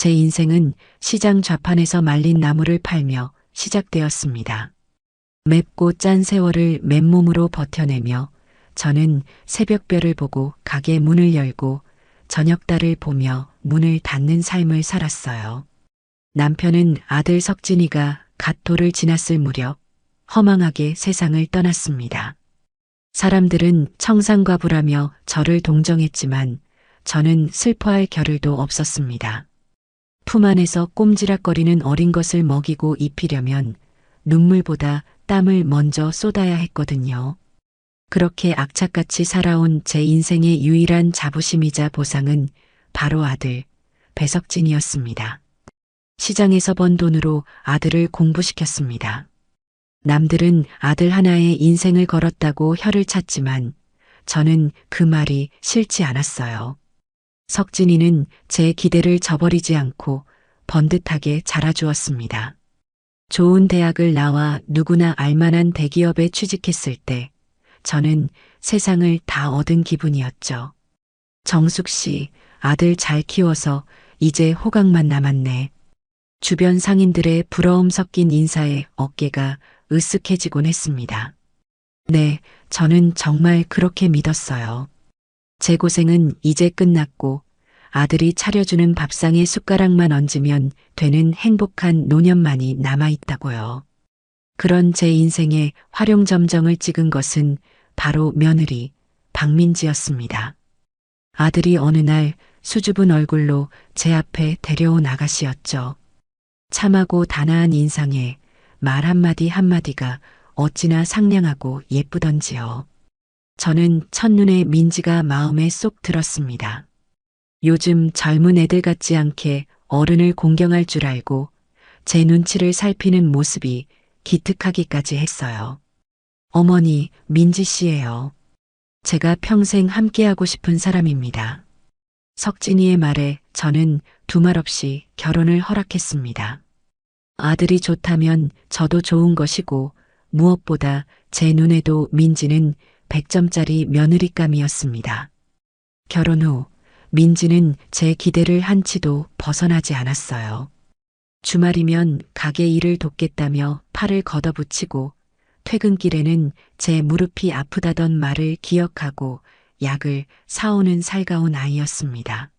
제 인생은 시장 좌판에서 말린 나물을 팔며 시작되었습니다. 맵고 짠 세월을 맨몸으로 버텨내며 저는 새벽별을 보고 가게 문을 열고 저녁달을 보며 문을 닫는 삶을 살았어요. 남편은 아들 석진이가 갓 돌을 지났을 무렵 허망하게 세상을 떠났습니다. 사람들은 청산과부라며 저를 동정했지만 저는 슬퍼할 겨를도 없었습니다. 품 안에서 꼼지락거리는 어린 것을 먹이고 입히려면 눈물보다 땀을 먼저 쏟아야 했거든요. 그렇게 악착같이 살아온 제 인생의 유일한 자부심이자 보상은 바로 아들 배석진이었습니다. 시장에서 번 돈으로 아들을 공부시켰습니다. 남들은 아들 하나에 인생을 걸었다고 혀를 찼지만 저는 그 말이 싫지 않았어요. 석진이는 제 기대를 저버리지 않고 번듯하게 자라주었습니다. 좋은 대학을 나와 누구나 알만한 대기업에 취직했을 때 저는 세상을 다 얻은 기분이었죠. 정숙 씨, 아들 잘 키워서 이제 호강만 남았네. 주변 상인들의 부러움 섞인 인사에 어깨가 으쓱해지곤 했습니다. 네, 저는 정말 그렇게 믿었어요. 제 고생은 이제 끝났고 아들이 차려주는 밥상에 숟가락만 얹으면 되는 행복한 노년만이 남아있다고요. 그런 제 인생에 활용점정을 찍은 것은 바로 며느리 박민지였습니다. 아들이 어느 날 수줍은 얼굴로 제 앞에 데려온 아가씨였죠. 참하고 단아한 인상에 말 한마디 한마디가 어찌나 상냥하고 예쁘던지요. 저는 첫눈에 민지가 마음에 쏙 들었습니다. 요즘 젊은 애들 같지 않게 어른을 공경할 줄 알고 제 눈치를 살피는 모습이 기특하기까지 했어요. 어머니, 민지 씨예요. 제가 평생 함께하고 싶은 사람입니다. 석진이의 말에 저는 두말 없이 결혼을 허락했습니다. 아들이 좋다면 저도 좋은 것이고 무엇보다 제 눈에도 민지는 100점짜리 며느리감이었습니다. 결혼 후 민지는 제 기대를 한치도 벗어나지 않았어요. 주말이면 가게 일을 돕겠다며 팔을 걷어붙이고 퇴근길에는 제 무릎이 아프다던 말을 기억하고 약을 사오는 살가운 아이였습니다.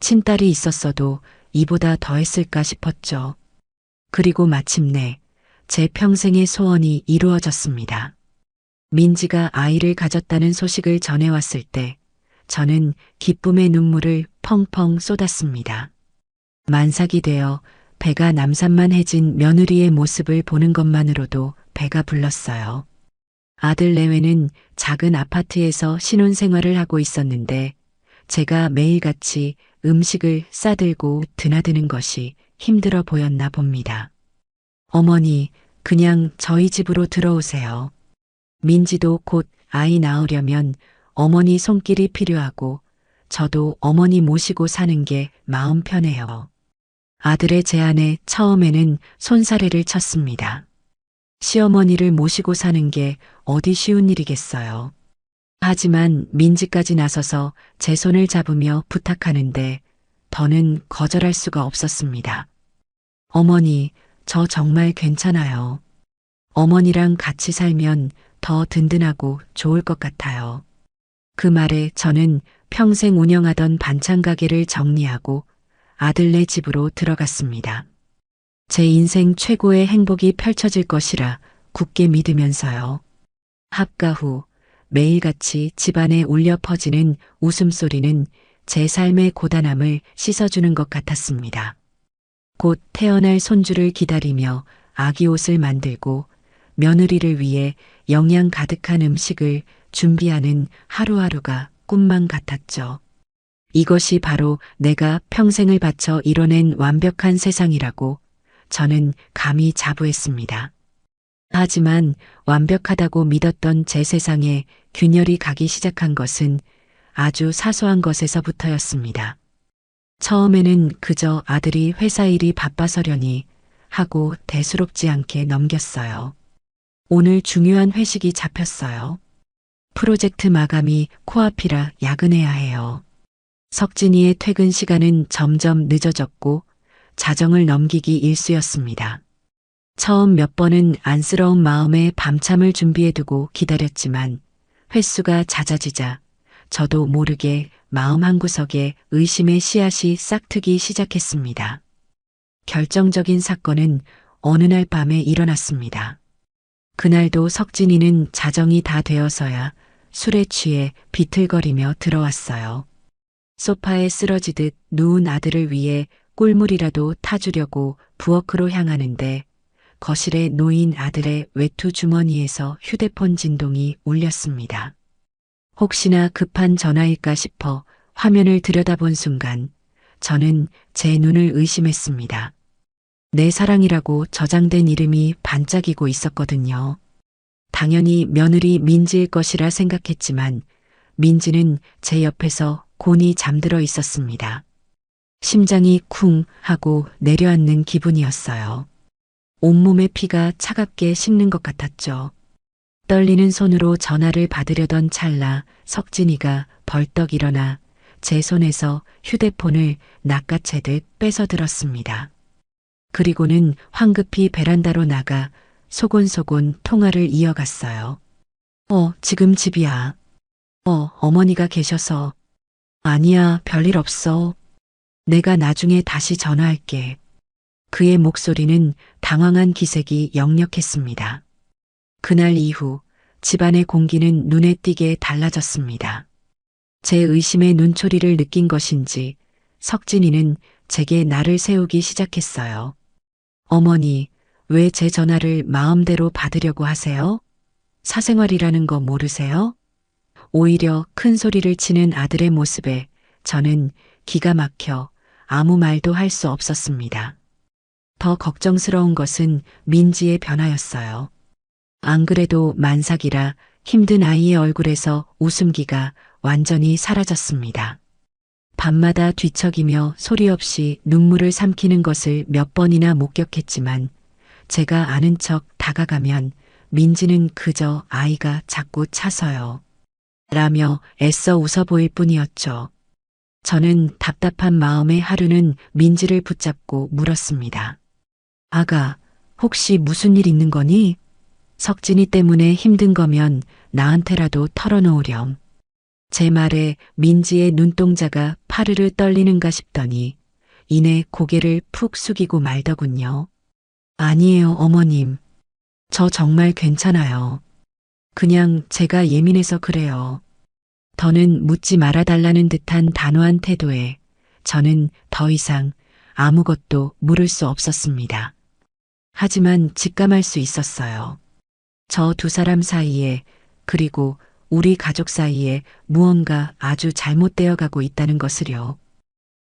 친딸이 있었어도 이보다 더했을까 싶었죠. 그리고 마침내 제 평생의 소원이 이루어졌습니다. 민지가 아이를 가졌다는 소식을 전해왔을 때 저는 기쁨의 눈물을 펑펑 쏟았습니다. 만삭이 되어 배가 남산만해진 며느리의 모습을 보는 것만으로도 배가 불렀어요. 아들 내외는 작은 아파트에서 신혼생활을 하고 있었는데 제가 매일같이 음식을 싸들고 드나드는 것이 힘들어 보였나 봅니다. 어머니, 그냥 저희 집으로 들어오세요. 민지도 곧 아이 낳으려면 어머니 손길이 필요하고 저도 어머니 모시고 사는 게 마음 편해요. 아들의 제안에 처음에는 손사래를 쳤습니다. 시어머니를 모시고 사는 게 어디 쉬운 일이겠어요. 하지만 민지까지 나서서 제 손을 잡으며 부탁하는데 더는 거절할 수가 없었습니다. 어머니, 저 정말 괜찮아요. 어머니랑 같이 살면 더 든든하고 좋을 것 같아요. 그 말에 저는 평생 운영하던 반찬 가게를 정리하고 아들네 집으로 들어갔습니다. 제 인생 최고의 행복이 펼쳐질 것이라 굳게 믿으면서요. 합가 후 매일같이 집안에 울려 퍼지는 웃음소리는 제 삶의 고단함을 씻어주는 것 같았습니다. 곧 태어날 손주를 기다리며 아기 옷을 만들고 며느리를 위해 영양 가득한 음식을 준비하는 하루하루가 꿈만 같았죠. 이것이 바로 내가 평생을 바쳐 이뤄낸 완벽한 세상이라고 저는 감히 자부했습니다. 하지만 완벽하다고 믿었던 제 세상에 균열이 가기 시작한 것은 아주 사소한 것에서부터였습니다. 처음에는 그저 아들이 회사 일이 바빠서려니 하고 대수롭지 않게 넘겼어요. 오늘 중요한 회식이 잡혔어요. 프로젝트 마감이 코앞이라 야근해야 해요. 석진이의 퇴근 시간은 점점 늦어졌고 자정을 넘기기 일쑤였습니다. 처음 몇 번은 안쓰러운 마음에 밤참을 준비해두고 기다렸지만 횟수가 잦아지자 저도 모르게 마음 한구석에 의심의 씨앗이 싹트기 시작했습니다. 결정적인 사건은 어느 날 밤에 일어났습니다. 그날도 석진이는 자정이 다 되어서야 술에 취해 비틀거리며 들어왔어요. 소파에 쓰러지듯 누운 아들을 위해 꿀물이라도 타주려고 부엌으로 향하는데 거실에 놓인 아들의 외투 주머니에서 휴대폰 진동이 울렸습니다. 혹시나 급한 전화일까 싶어 화면을 들여다본 순간 저는 제 눈을 의심했습니다. 내 사랑이라고 저장된 이름이 반짝이고 있었거든요. 당연히 며느리 민지일 것이라 생각했지만 민지는 제 옆에서 곤히 잠들어 있었습니다. 심장이 쿵 하고 내려앉는 기분이었어요. 온몸의 피가 차갑게 식는 것 같았죠. 떨리는 손으로 전화를 받으려던 찰나 석진이가 벌떡 일어나 제 손에서 휴대폰을 낚아채듯 뺏어 들었습니다. 그리고는 황급히 베란다로 나가 소곤소곤 통화를 이어갔어요. 지금 집이야. 어머니가 계셔서. 아니야, 별일 없어. 내가 나중에 다시 전화할게. 그의 목소리는 당황한 기색이 역력했습니다. 그날 이후 집안의 공기는 눈에 띄게 달라졌습니다. 제 의심의 눈초리를 느낀 것인지 석진이는 제게 날을 세우기 시작했어요. 어머니, 왜 제 전화를 마음대로 받으려고 하세요? 사생활이라는 거 모르세요? 오히려 큰 소리를 치는 아들의 모습에 저는 기가 막혀 아무 말도 할 수 없었습니다. 더 걱정스러운 것은 민지의 변화였어요. 안 그래도 만삭이라 힘든 아이의 얼굴에서 웃음기가 완전히 사라졌습니다. 밤마다 뒤척이며 소리 없이 눈물을 삼키는 것을 몇 번이나 목격했지만 제가 아는 척 다가가면 민지는 그저 아이가 자꾸 차서요. 라며 애써 웃어 보일 뿐이었죠. 저는 답답한 마음에 하루는 민지를 붙잡고 물었습니다. 아가, 혹시 무슨 일 있는 거니? 석진이 때문에 힘든 거면 나한테라도 털어놓으렴. 제 말에 민지의 눈동자가 파르르 떨리는가 싶더니 이내 고개를 푹 숙이고 말더군요. 아니에요, 어머님. 저 정말 괜찮아요. 그냥 제가 예민해서 그래요. 더는 묻지 말아달라는 듯한 단호한 태도에 저는 더 이상 아무것도 물을 수 없었습니다. 하지만 직감할 수 있었어요. 저 두 사람 사이에 그리고 우리 가족 사이에 무언가 아주 잘못되어 가고 있다는 것을요.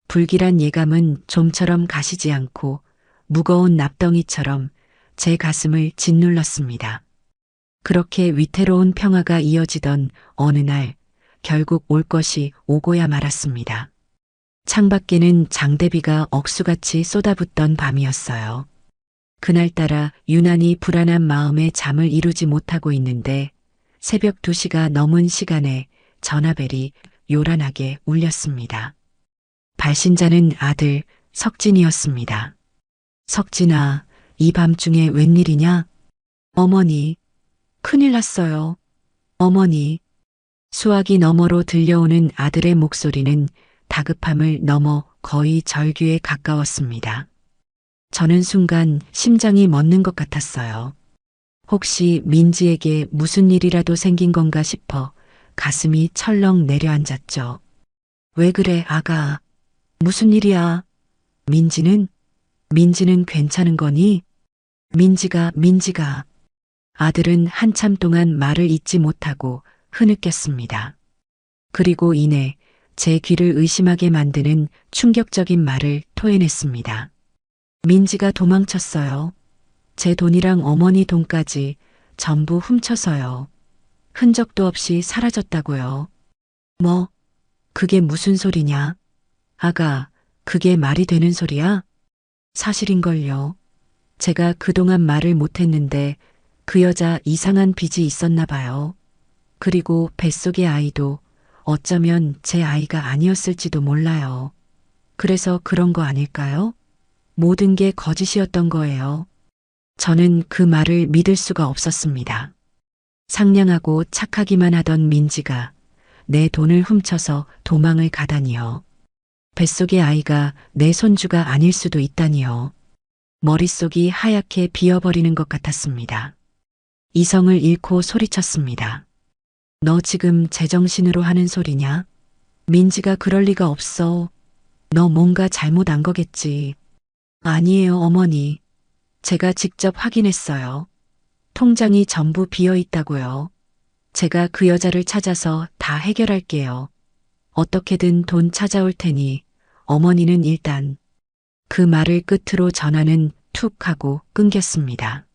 불길한 예감은 좀처럼 가시지 않고 무거운 납덩이처럼 제 가슴을 짓눌렀습니다. 그렇게 위태로운 평화가 이어지던 어느 날 결국 올 것이 오고야 말았습니다. 창밖에는 장대비가 억수같이 쏟아붓던 밤이었어요. 그날따라 유난히 불안한 마음에 잠을 이루지 못하고 있는데 새벽 2시가 넘은 시간에 전화벨이 요란하게 울렸습니다. 발신자는 아들 석진이었습니다. 석진아, 이 밤중에 웬일이냐? 어머니, 큰일 났어요. 어머니. 수화기 너머로 들려오는 아들의 목소리는 다급함을 넘어 거의 절규에 가까웠습니다. 저는 순간 심장이 멎는 것 같았어요. 혹시 민지에게 무슨 일이라도 생긴 건가 싶어 가슴이 철렁 내려앉았죠. 왜 그래, 아가? 무슨 일이야? 민지는 괜찮은 거니? 민지가. 아들은 한참 동안 말을 잇지 못하고 흐느꼈습니다. 그리고 이내 제 귀를 의심하게 만드는 충격적인 말을 토해냈습니다. 민지가 도망쳤어요. 제 돈이랑 어머니 돈까지 전부 훔쳐서요. 흔적도 없이 사라졌다고요. 뭐, 그게 무슨 소리냐? 아가, 그게 말이 되는 소리야? 사실인걸요. 제가 그동안 말을 못했는데 그 여자 이상한 빚이 있었나 봐요. 그리고 뱃속의 아이도 어쩌면 제 아이가 아니었을지도 몰라요. 그래서 그런 거 아닐까요? 모든 게 거짓이었던 거예요. 저는 그 말을 믿을 수가 없었습니다. 상냥하고 착하기만 하던 민지가 내 돈을 훔쳐서 도망을 가다니요. 뱃속의 아이가 내 손주가 아닐 수도 있다니요. 머릿속이 하얗게 비어버리는 것 같았습니다. 이성을 잃고 소리쳤습니다. 너 지금 제정신으로 하는 소리냐? 민지가 그럴 리가 없어. 너 뭔가 잘못 안 거겠지. 아니에요, 어머니. 제가 직접 확인했어요. 통장이 전부 비어 있다고요. 제가 그 여자를 찾아서 다 해결할게요. 어떻게든 돈 찾아올 테니 어머니는 일단. 그 말을 끝으로 전화는 툭 하고 끊겼습니다.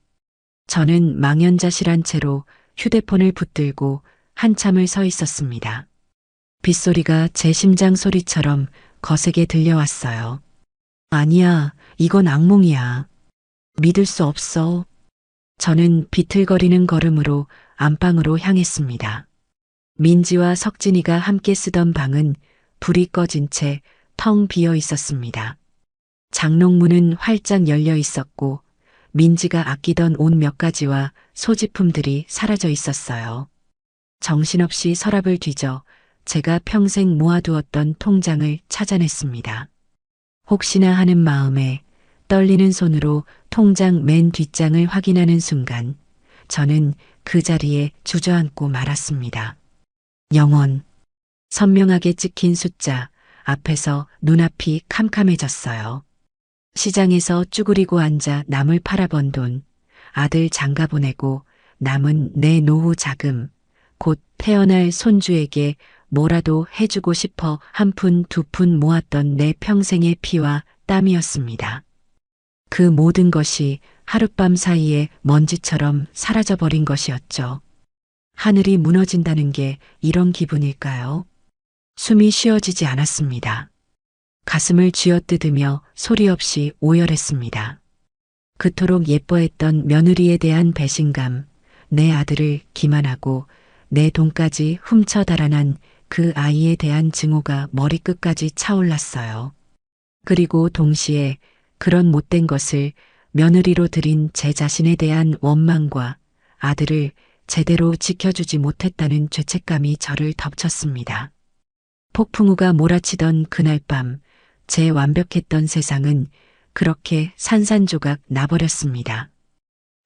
저는 망연자실한 채로 휴대폰을 붙들고 한참을 서 있었습니다. 빗소리가 제 심장 소리처럼 거세게 들려왔어요. 아니야, 이건 악몽이야. 믿을 수 없어. 저는 비틀거리는 걸음으로 안방으로 향했습니다. 민지와 석진이가 함께 쓰던 방은 불이 꺼진 채 텅 비어 있었습니다. 장롱문은 활짝 열려 있었고 민지가 아끼던 옷 몇 가지와 소지품들이 사라져 있었어요. 정신없이 서랍을 뒤져 제가 평생 모아두었던 통장을 찾아냈습니다. 혹시나 하는 마음에 떨리는 손으로 통장 맨 뒷장을 확인하는 순간 저는 그 자리에 주저앉고 말았습니다. 0원. 선명하게 찍힌 숫자 앞에서 눈앞이 캄캄해졌어요. 시장에서 쭈그리고 앉아 남을 팔아번 돈, 아들 장가 보내고 남은 내 노후 자금, 곧 태어날 손주에게 뭐라도 해주고 싶어 한 푼 두 푼 모았던 내 평생의 피와 땀이었습니다. 그 모든 것이 하룻밤 사이에 먼지처럼 사라져버린 것이었죠. 하늘이 무너진다는 게 이런 기분일까요? 숨이 쉬어지지 않았습니다. 가슴을 쥐어뜯으며 소리 없이 오열했습니다. 그토록 예뻐했던 며느리에 대한 배신감, 내 아들을 기만하고 내 돈까지 훔쳐 달아난 그 아이에 대한 증오가 머리끝까지 차올랐어요. 그리고 동시에 그런 못된 것을 며느리로 들인 제 자신에 대한 원망과 아들을 제대로 지켜주지 못했다는 죄책감이 저를 덮쳤습니다. 폭풍우가 몰아치던 그날 밤, 제 완벽했던 세상은 그렇게 산산조각 나버렸습니다.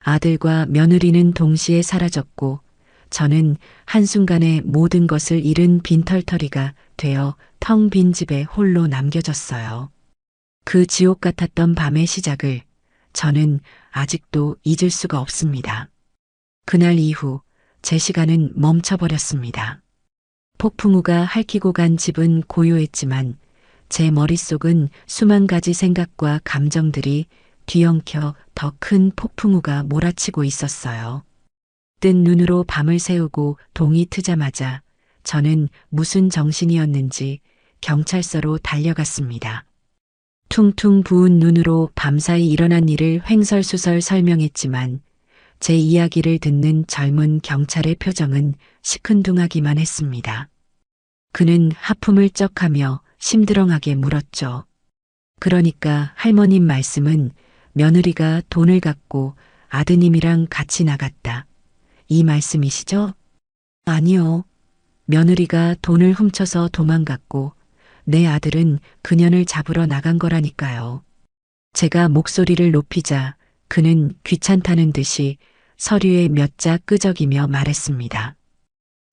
아들과 며느리는 동시에 사라졌고 저는 한순간에 모든 것을 잃은 빈털터리가 되어 텅 빈 집에 홀로 남겨졌어요. 그 지옥 같았던 밤의 시작을 저는 아직도 잊을 수가 없습니다. 그날 이후 제 시간은 멈춰버렸습니다. 폭풍우가 핥히고 간 집은 고요했지만 제 머릿속은 수만 가지 생각과 감정들이 뒤엉켜 더 큰 폭풍우가 몰아치고 있었어요. 뜬 눈으로 밤을 새우고 동이 트자마자 저는 무슨 정신이었는지 경찰서로 달려갔습니다. 퉁퉁 부은 눈으로 밤사이 일어난 일을 횡설수설 설명했지만 제 이야기를 듣는 젊은 경찰의 표정은 시큰둥하기만 했습니다. 그는 하품을 쩍하며 심드렁하게 물었죠. 그러니까 할머님 말씀은 며느리가 돈을 갖고 아드님이랑 같이 나갔다. 이 말씀이시죠? 아니요. 며느리가 돈을 훔쳐서 도망갔고 내 아들은 그년을 잡으러 나간 거라니까요. 제가 목소리를 높이자 그는 귀찮다는 듯이 서류에 몇 자 끄적이며 말했습니다.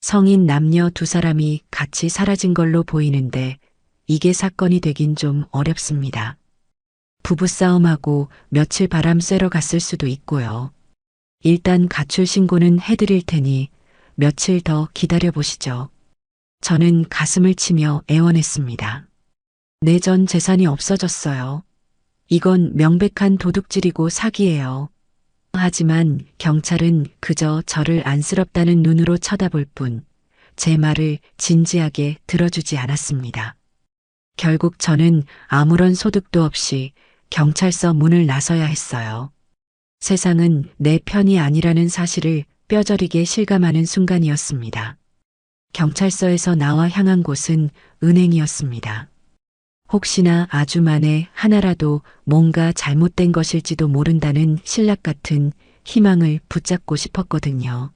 성인 남녀 두 사람이 같이 사라진 걸로 보이는데 이게 사건이 되긴 좀 어렵습니다. 부부싸움하고 며칠 바람 쐬러 갔을 수도 있고요. 일단 가출 신고는 해드릴 테니 며칠 더 기다려보시죠. 저는 가슴을 치며 애원했습니다. 내 전 재산이 없어졌어요. 이건 명백한 도둑질이고 사기예요. 하지만 경찰은 그저 저를 안쓰럽다는 눈으로 쳐다볼 뿐 제 말을 진지하게 들어주지 않았습니다. 결국 저는 아무런 소득도 없이 경찰서 문을 나서야 했어요. 세상은 내 편이 아니라는 사실을 뼈저리게 실감하는 순간이었습니다. 경찰서에서 나와 향한 곳은 은행이었습니다. 혹시나 아주 만에 하나라도 뭔가 잘못된 것일지도 모른다는 신락 같은 희망을 붙잡고 싶었거든요.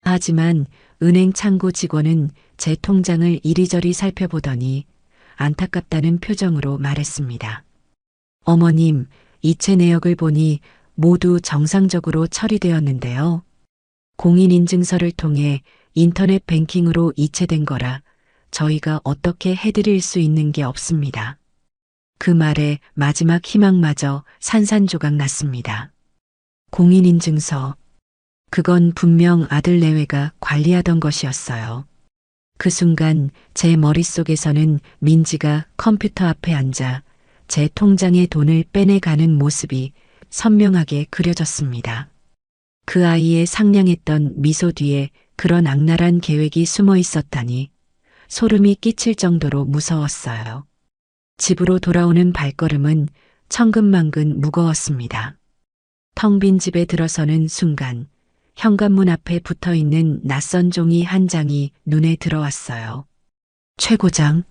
하지만 은행 창구 직원은 제 통장을 이리저리 살펴보더니 안타깝다는 표정으로 말했습니다. 어머님, 이체 내역을 보니 모두 정상적으로 처리되었는데요. 공인인증서를 통해 인터넷 뱅킹으로 이체된 거라 저희가 어떻게 해드릴 수 있는 게 없습니다. 그 말에 마지막 희망마저 산산조각 났습니다. 공인인증서. 그건 분명 아들 내외가 관리하던 것이었어요. 그 순간 제 머릿속에서는 민지가 컴퓨터 앞에 앉아 제 통장에 돈을 빼내가는 모습이 선명하게 그려졌습니다. 그 아이의 상냥했던 미소 뒤에 그런 악랄한 계획이 숨어 있었다니 소름이 끼칠 정도로 무서웠어요. 집으로 돌아오는 발걸음은 천근만근 무거웠습니다. 텅 빈 집에 들어서는 순간 현관문 앞에 붙어 있는 낯선 종이 한 장이 눈에 들어왔어요. 최고장.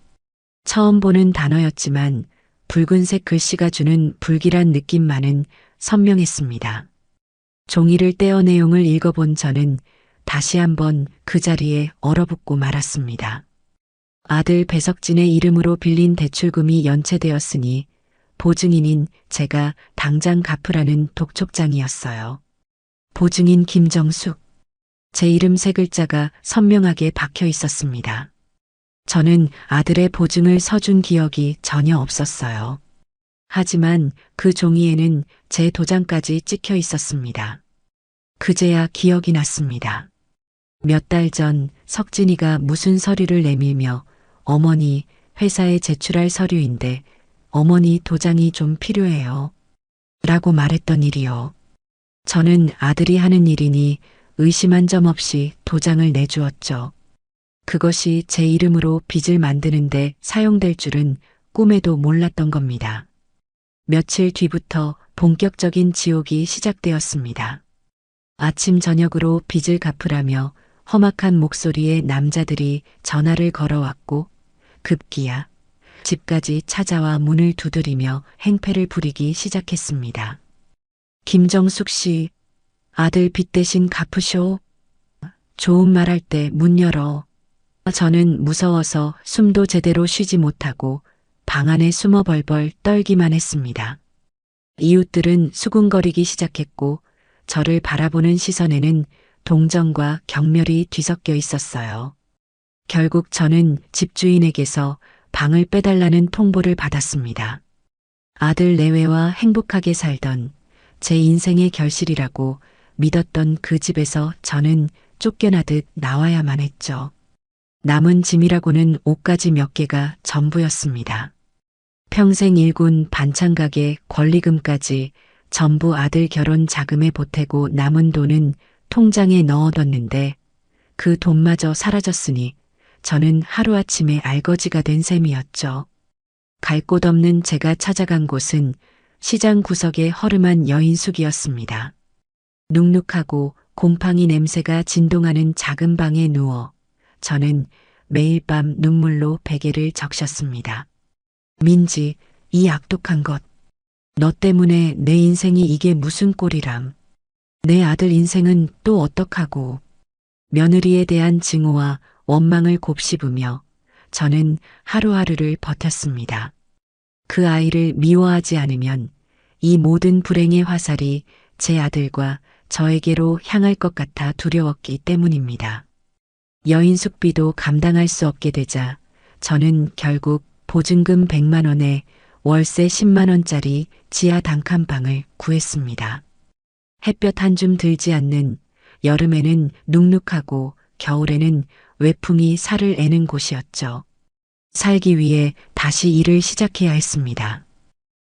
처음 보는 단어였지만 붉은색 글씨가 주는 불길한 느낌만은 선명했습니다. 종이를 떼어 내용을 읽어본 저는 다시 한번 그 자리에 얼어붙고 말았습니다. 아들 배석진의 이름으로 빌린 대출금이 연체되었으니 보증인인 제가 당장 갚으라는 독촉장이었어요. 보증인 김정숙. 제 이름 세 글자가 선명하게 박혀 있었습니다. 저는 아들의 보증을 서준 기억이 전혀 없었어요. 하지만 그 종이에는 제 도장까지 찍혀 있었습니다. 그제야 기억이 났습니다. 몇 달 전 석진이가 무슨 서류를 내밀며 어머니, 회사에 제출할 서류인데 어머니 도장이 좀 필요해요. 라고 말했던 일이요. 저는 아들이 하는 일이니 의심 한 점 없이 도장을 내주었죠. 그것이 제 이름으로 빚을 만드는데 사용될 줄은 꿈에도 몰랐던 겁니다. 며칠 뒤부터 본격적인 지옥이 시작되었습니다. 아침 저녁으로 빚을 갚으라며 험악한 목소리의 남자들이 전화를 걸어왔고 급기야 집까지 찾아와 문을 두드리며 행패를 부리기 시작했습니다. 김정숙 씨, 아들 빚 대신 갚으쇼. 좋은 말 할 때 문 열어. 저는 무서워서 숨도 제대로 쉬지 못하고 방 안에 숨어 벌벌 떨기만 했습니다. 이웃들은 수군거리기 시작했고 저를 바라보는 시선에는 동정과 경멸이 뒤섞여 있었어요. 결국 저는 집주인에게서 방을 빼달라는 통보를 받았습니다. 아들 내외와 행복하게 살던 제 인생의 결실이라고 믿었던 그 집에서 저는 쫓겨나듯 나와야만 했죠. 남은 짐이라고는 옷가지 몇 개가 전부였습니다. 평생 일군 반찬가게 권리금까지 전부 아들 결혼 자금에 보태고 남은 돈은 통장에 넣어뒀는데 그 돈마저 사라졌으니 저는 하루아침에 알거지가 된 셈이었죠. 갈 곳 없는 제가 찾아간 곳은 시장 구석의 허름한 여인숙이었습니다. 눅눅하고 곰팡이 냄새가 진동하는 작은 방에 누워 저는 매일 밤 눈물로 베개를 적셨습니다. 민지, 이 악독한 것. 너 때문에 내 인생이 이게 무슨 꼴이람. 내 아들 인생은 또 어떡하고. 며느리에 대한 증오와 원망을 곱씹으며 저는 하루하루를 버텼습니다. 그 아이를 미워하지 않으면 이 모든 불행의 화살이 제 아들과 저에게로 향할 것 같아 두려웠기 때문입니다. 여인 숙비도 감당할 수 없게 되자 저는 결국 보증금 100만 원에 월세 10만 원짜리 지하 단칸방을 구했습니다. 햇볕 한 줌 들지 않는 여름에는 눅눅하고 겨울에는 외풍이 살을 애는 곳이었죠. 살기 위해 다시 일을 시작해야 했습니다.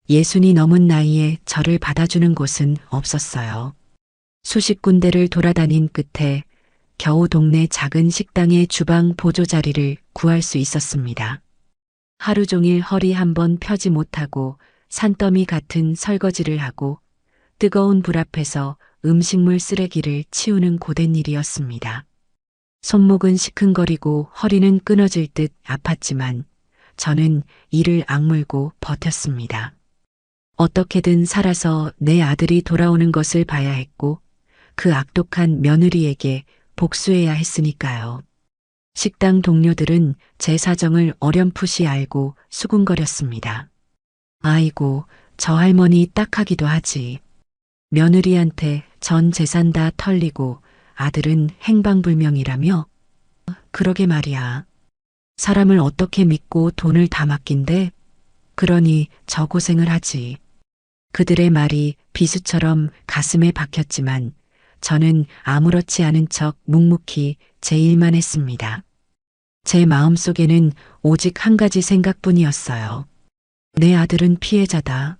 60이 넘은 나이에 저를 받아주는 곳은 없었어요. 수십 군데를 돌아다닌 끝에 겨우 동네 작은 식당의 주방 보조 자리를 구할 수 있었습니다. 하루 종일 허리 한번 펴지 못하고 산더미 같은 설거지를 하고 뜨거운 불 앞에서 음식물 쓰레기를 치우는 고된 일이었습니다. 손목은 시큰거리고 허리는 끊어질 듯 아팠지만 저는 이를 악물고 버텼습니다. 어떻게든 살아서 내 아들이 돌아오는 것을 봐야 했고 그 악독한 며느리에게 복수해야 했으니까요. 식당 동료들은 제 사정을 어렴풋이 알고 수군거렸습니다. 아이고, 저 할머니 딱하기도 하지. 며느리한테 전 재산 다 털리고 아들은 행방불명이라며? 그러게 말이야. 사람을 어떻게 믿고 돈을 다 맡긴대? 그러니 저 고생을 하지. 그들의 말이 비수처럼 가슴에 박혔지만 저는 아무렇지 않은 척 묵묵히 제 일만 했습니다. 제 마음속에는 오직 한 가지 생각뿐이었어요. 내 아들은 피해자다.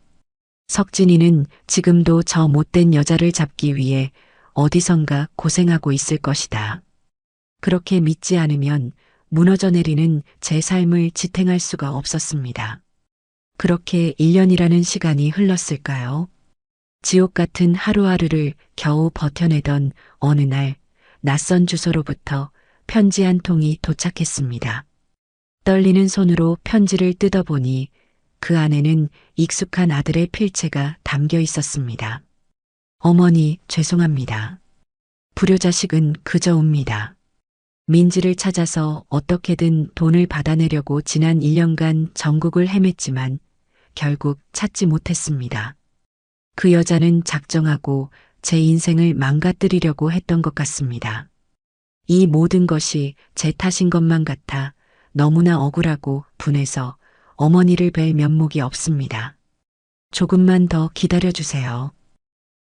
석진이는 지금도 저 못된 여자를 잡기 위해 어디선가 고생하고 있을 것이다. 그렇게 믿지 않으면 무너져 내리는 제 삶을 지탱할 수가 없었습니다. 그렇게 1년이라는 시간이 흘렀을까요? 지옥 같은 하루하루를 겨우 버텨내던 어느 날 낯선 주소로부터 편지 한 통이 도착했습니다. 떨리는 손으로 편지를 뜯어보니 그 안에는 익숙한 아들의 필체가 담겨 있었습니다. 어머니, 죄송합니다. 불효자식은 그저 웁니다. 민지를 찾아서 어떻게든 돈을 받아내려고 지난 1년간 전국을 헤맸지만 결국 찾지 못했습니다. 그 여자는 작정하고 제 인생을 망가뜨리려고 했던 것 같습니다. 이 모든 것이 제 탓인 것만 같아 너무나 억울하고 분해서 어머니를 뵐 면목이 없습니다. 조금만 더 기다려주세요.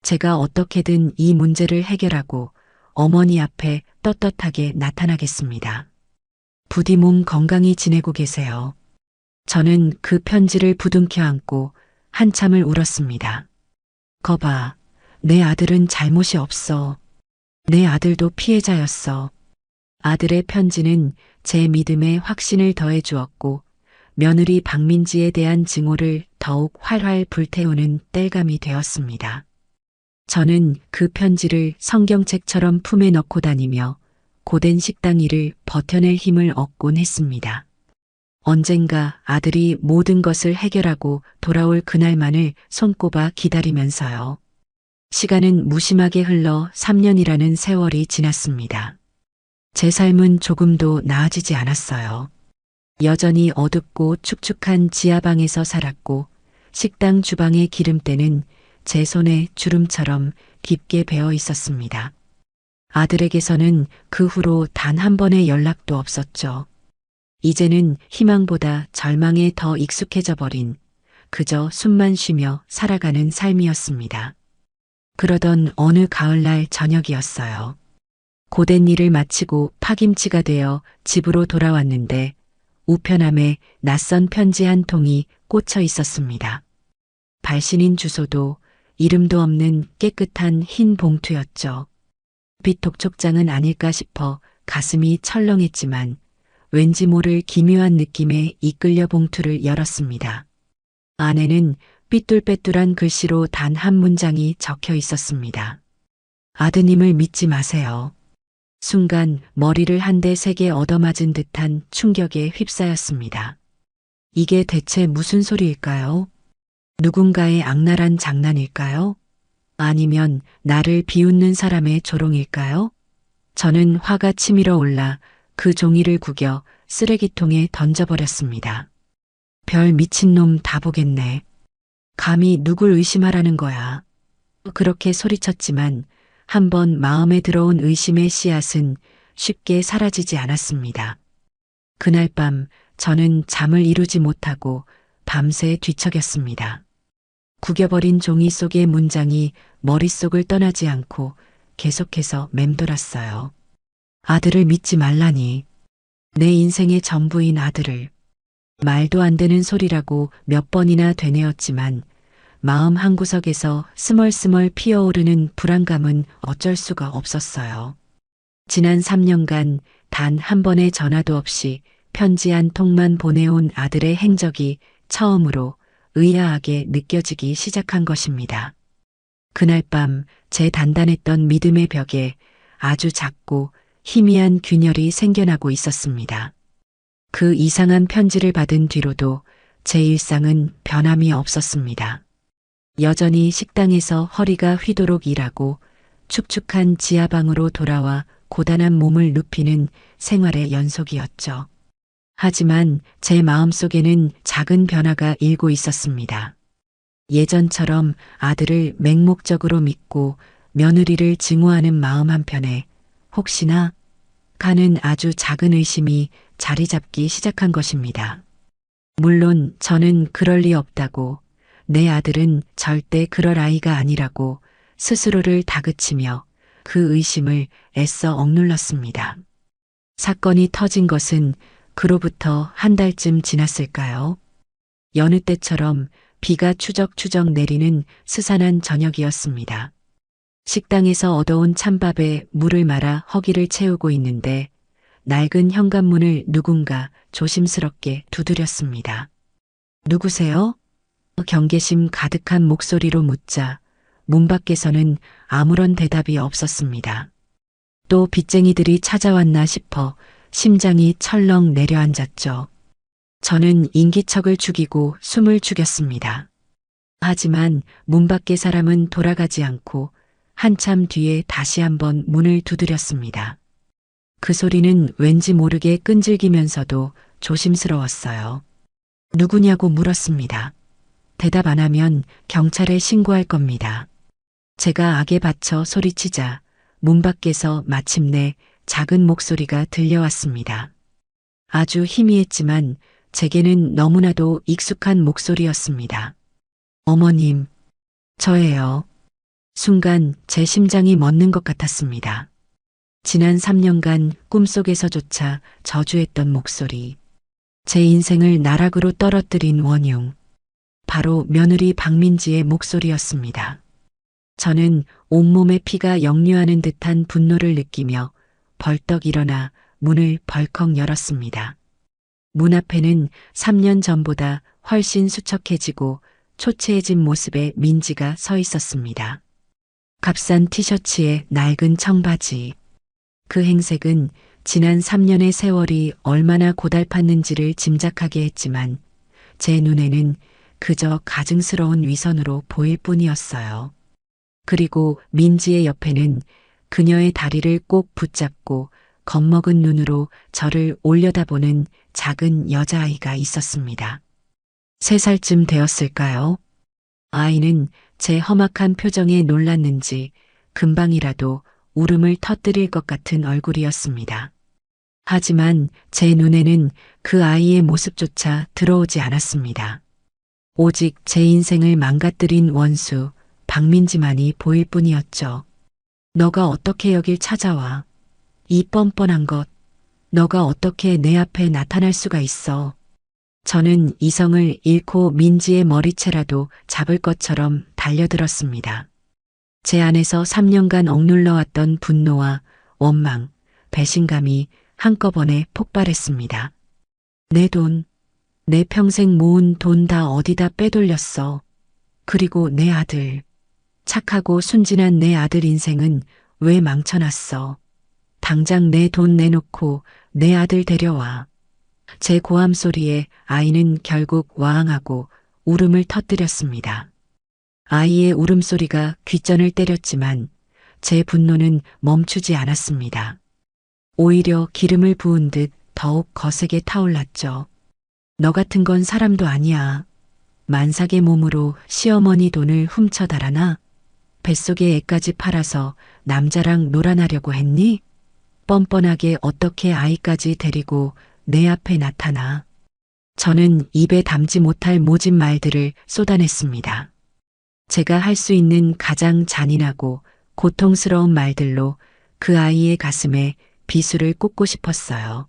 제가 어떻게든 이 문제를 해결하고 어머니 앞에 떳떳하게 나타나겠습니다. 부디 몸 건강히 지내고 계세요. 저는 그 편지를 부둥켜 안고 한참을 울었습니다. 거봐, 내 아들은 잘못이 없어. 내 아들도 피해자였어. 아들의 편지는 제 믿음에 확신을 더해 주었고 며느리 박민지에 대한 증오를 더욱 활활 불태우는 땔감이 되었습니다. 저는 그 편지를 성경책처럼 품에 넣고 다니며 고된 식당 일을 버텨낼 힘을 얻곤 했습니다. 언젠가 아들이 모든 것을 해결하고 돌아올 그날만을 손꼽아 기다리면서요. 시간은 무심하게 흘러 3년이라는 세월이 지났습니다. 제 삶은 조금도 나아지지 않았어요. 여전히 어둡고 축축한 지하방에서 살았고 식당 주방의 기름때는 제 손에 주름처럼 깊게 배어 있었습니다. 아들에게서는 그 후로 단 한 번의 연락도 없었죠. 이제는 희망보다 절망에 더 익숙해져 버린 그저 숨만 쉬며 살아가는 삶이었습니다. 그러던 어느 가을날 저녁이었어요. 고된 일을 마치고 파김치가 되어 집으로 돌아왔는데 우편함에 낯선 편지 한 통이 꽂혀 있었습니다. 발신인 주소도 이름도 없는 깨끗한 흰 봉투였죠. 빛 독촉장은 아닐까 싶어 가슴이 철렁했지만 왠지 모를 기묘한 느낌에 이끌려 봉투를 열었습니다. 안에는 삐뚤빼뚤한 글씨로 단 한 문장이 적혀 있었습니다. 아드님을 믿지 마세요. 순간 머리를 한 대 세게 얻어맞은 듯한 충격에 휩싸였습니다. 이게 대체 무슨 소리일까요? 누군가의 악랄한 장난일까요? 아니면 나를 비웃는 사람의 조롱일까요? 저는 화가 치밀어 올라 그 종이를 구겨 쓰레기통에 던져버렸습니다. 별 미친놈 다 보겠네. 감히 누굴 의심하라는 거야. 그렇게 소리쳤지만 한번 마음에 들어온 의심의 씨앗은 쉽게 사라지지 않았습니다. 그날 밤 저는 잠을 이루지 못하고 밤새 뒤척였습니다. 구겨버린 종이 속의 문장이 머릿속을 떠나지 않고 계속해서 맴돌았어요. 아들을 믿지 말라니. 내 인생의 전부인 아들을. 말도 안 되는 소리라고 몇 번이나 되뇌었지만 마음 한구석에서 스멀스멀 피어오르는 불안감은 어쩔 수가 없었어요. 지난 3년간 단 한 번의 전화도 없이 편지 한 통만 보내온 아들의 행적이 처음으로 의아하게 느껴지기 시작한 것입니다. 그날 밤 제 단단했던 믿음의 벽에 아주 작고 희미한 균열이 생겨나고 있었습니다. 그 이상한 편지를 받은 뒤로도 제 일상은 변함이 없었습니다. 여전히 식당에서 허리가 휘도록 일하고 축축한 지하방으로 돌아와 고단한 몸을 눕히는 생활의 연속이었죠. 하지만 제 마음속에는 작은 변화가 일고 있었습니다. 예전처럼 아들을 맹목적으로 믿고 며느리를 증오하는 마음 한편에 혹시나 가는 아주 작은 의심이 자리 잡기 시작한 것입니다. 물론 저는 그럴 리 없다고, 내 아들은 절대 그럴 아이가 아니라고 스스로를 다그치며 그 의심을 애써 억눌렀습니다. 사건이 터진 것은 그로부터 한 달쯤 지났을까요? 여느 때처럼 비가 추적추적 내리는 스산한 저녁이었습니다. 식당에서 얻어온 찬밥에 물을 말아 허기를 채우고 있는데 낡은 현관문을 누군가 조심스럽게 두드렸습니다. 누구세요? 경계심 가득한 목소리로 묻자 문 밖에서는 아무런 대답이 없었습니다. 또 빚쟁이들이 찾아왔나 싶어 심장이 철렁 내려앉았죠. 저는 인기척을 죽이고 숨을 죽였습니다. 하지만 문 밖의 사람은 돌아가지 않고 한참 뒤에 다시 한번 문을 두드렸습니다. 그 소리는 왠지 모르게 끈질기면서도 조심스러웠어요. 누구냐고 물었습니다. 대답 안 하면 경찰에 신고할 겁니다. 제가 악에 받쳐 소리치자 문 밖에서 마침내 작은 목소리가 들려왔습니다. 아주 희미했지만 제게는 너무나도 익숙한 목소리였습니다. 어머님, 저예요. 순간 제 심장이 멎는 것 같았습니다. 지난 3년간 꿈속에서조차 저주했던 목소리. 제 인생을 나락으로 떨어뜨린 원흉. 바로 며느리 박민지의 목소리였습니다. 저는 온몸에 피가 역류하는 듯한 분노를 느끼며 벌떡 일어나 문을 벌컥 열었습니다. 문 앞에는 3년 전보다 훨씬 수척해지고 초췌해진 모습의 민지가 서 있었습니다. 값싼 티셔츠에 낡은 청바지. 그 행색은 지난 3년의 세월이 얼마나 고달팠는지를 짐작하게 했지만 제 눈에는 그저 가증스러운 위선으로 보일 뿐이었어요. 그리고 민지의 옆에는 그녀의 다리를 꼭 붙잡고 겁먹은 눈으로 저를 올려다보는 작은 여자아이가 있었습니다. 3살쯤 되었을까요? 아이는 제 험악한 표정에 놀랐는지 금방이라도 울음을 터뜨릴 것 같은 얼굴이었습니다. 하지만 제 눈에는 그 아이의 모습조차 들어오지 않았습니다. 오직 제 인생을 망가뜨린 원수 박민지만이 보일 뿐이었죠. 너가 어떻게 여길 찾아와? 이 뻔뻔한 것. 너가 어떻게 내 앞에 나타날 수가 있어? 저는 이성을 잃고 민지의 머리채라도 잡을 것처럼 달려들었습니다. 제 안에서 3년간 억눌러왔던 분노와 원망, 배신감이 한꺼번에 폭발했습니다. 내 돈, 내 평생 모은 돈 다 어디다 빼돌렸어. 그리고 내 아들, 착하고 순진한 내 아들 인생은 왜 망쳐놨어. 당장 내 돈 내놓고 내 아들 데려와. 제 고함 소리에 아이는 결국 와항하고 울음을 터뜨렸습니다. 아이의 울음소리가 귓전을 때렸지만 제 분노는 멈추지 않았습니다. 오히려 기름을 부은 듯 더욱 거세게 타올랐죠. 너 같은 건 사람도 아니야. 만삭의 몸으로 시어머니 돈을 훔쳐 달아나? 뱃속에 애까지 팔아서 남자랑 놀아나려고 했니? 뻔뻔하게 어떻게 아이까지 데리고 내 앞에 나타나. 저는 입에 담지 못할 모진 말들을 쏟아냈습니다. 제가 할 수 있는 가장 잔인하고 고통스러운 말들로 그 아이의 가슴에 비수를 꽂고 싶었어요.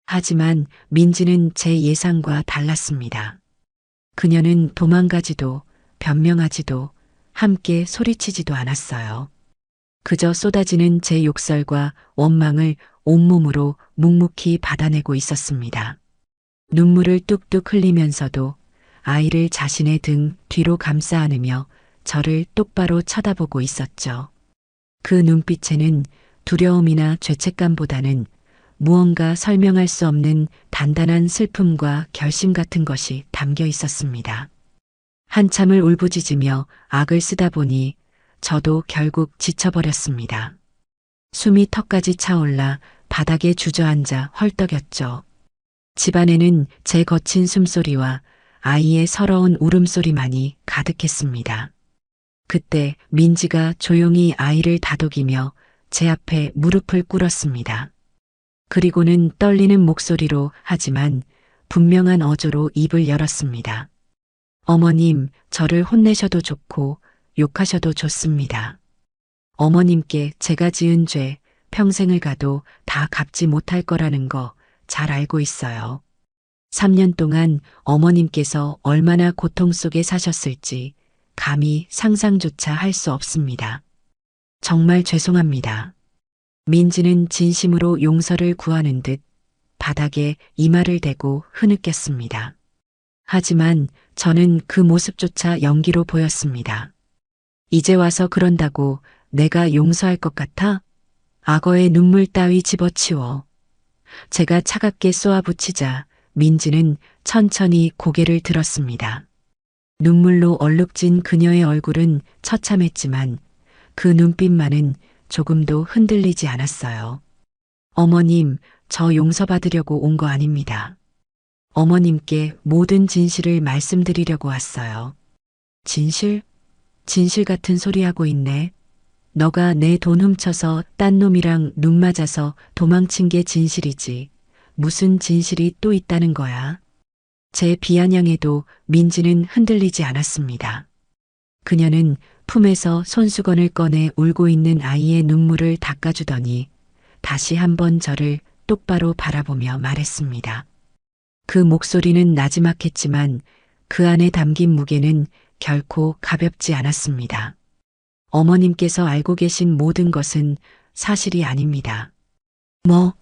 하지만 민지는 제 예상과 달랐습니다. 그녀는 도망가지도 변명하지도 함께 소리치지도 않았어요. 그저 쏟아지는 제 욕설과 원망을 온몸으로 묵묵히 받아내고 있었습니다. 눈물을 뚝뚝 흘리면서도 아이를 자신의 등 뒤로 감싸 안으며 저를 똑바로 쳐다보고 있었죠. 그 눈빛에는 두려움이나 죄책감보다는 무언가 설명할 수 없는 단단한 슬픔과 결심 같은 것이 담겨 있었습니다. 한참을 울부짖으며 악을 쓰다 보니 저도 결국 지쳐버렸습니다. 숨이 턱까지 차올라 바닥에 주저앉아 헐떡였죠. 집안에는 제 거친 숨소리와 아이의 서러운 울음소리만이 가득했습니다. 그때 민지가 조용히 아이를 다독이며 제 앞에 무릎을 꿇었습니다. 그리고는 떨리는 목소리로 하지만 분명한 어조로 입을 열었습니다. 어머님, 저를 혼내셔도 좋고 욕하셔도 좋습니다. 어머님께 제가 지은 죄 평생을 가도 다 갚지 못할 거라는 거 잘 알고 있어요. 3년 동안 어머님께서 얼마나 고통 속에 사셨을지 감히 상상조차 할 수 없습니다. 정말 죄송합니다. 민지는 진심으로 용서를 구하는 듯 바닥에 이마를 대고 흐느꼈습니다. 하지만 저는 그 모습조차 연기로 보였습니다. 이제 와서 그런다고 내가 용서할 것 같아? 악어의 눈물 따위 집어치워. 제가 차갑게 쏘아붙이자 민지는 천천히 고개를 들었습니다. 눈물로 얼룩진 그녀의 얼굴은 처참했지만 그 눈빛만은 조금도 흔들리지 않았어요. 어머님, 저 용서받으려고 온 거 아닙니다. 어머님께 모든 진실을 말씀드리려고 왔어요. 진실? 진실 같은 소리 하고 있네. 너가 내 돈 훔쳐서 딴 놈이랑 눈 맞아서 도망친 게 진실이지. 무슨 진실이 또 있다는 거야. 제 비아냥에도 민지는 흔들리지 않았습니다. 그녀는 품에서 손수건을 꺼내 울고 있는 아이의 눈물을 닦아주더니 다시 한번 저를 똑바로 바라보며 말했습니다. 그 목소리는 나지막했지만 그 안에 담긴 무게는 결코 가볍지 않았습니다. 어머님께서 알고 계신 모든 것은 사실이 아닙니다. 뭐?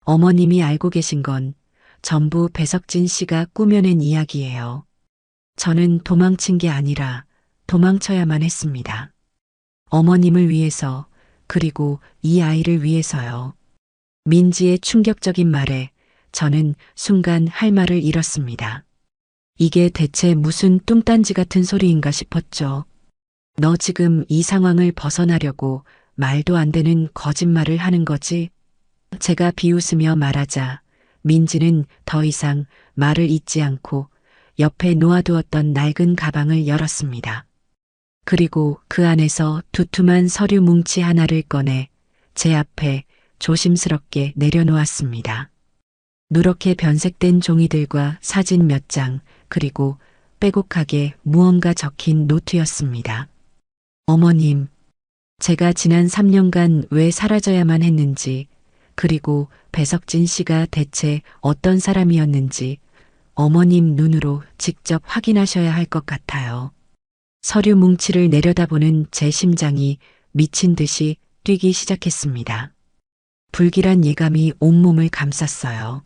어머님이 알고 계신 건 전부 배석진 씨가 꾸며낸 이야기예요. 저는 도망친 게 아니라 도망쳐야만 했습니다. 어머님을 위해서, 그리고 이 아이를 위해서요. 민지의 충격적인 말에 저는 순간 할 말을 잃었습니다. 이게 대체 무슨 뚱딴지 같은 소리인가 싶었죠. 너 지금 이 상황을 벗어나려고 말도 안 되는 거짓말을 하는 거지? 제가 비웃으며 말하자 민지는 더 이상 말을 잇지 않고 옆에 놓아두었던 낡은 가방을 열었습니다. 그리고 그 안에서 두툼한 서류 뭉치 하나를 꺼내 제 앞에 조심스럽게 내려놓았습니다. 누렇게 변색된 종이들과 사진 몇 장, 그리고 빼곡하게 무언가 적힌 노트였습니다. 어머님, 제가 지난 3년간 왜 사라져야만 했는지, 그리고 배석진 씨가 대체 어떤 사람이었는지 어머님 눈으로 직접 확인하셔야 할 것 같아요. 서류 뭉치를 내려다보는 제 심장이 미친 듯이 뛰기 시작했습니다. 불길한 예감이 온몸을 감쌌어요.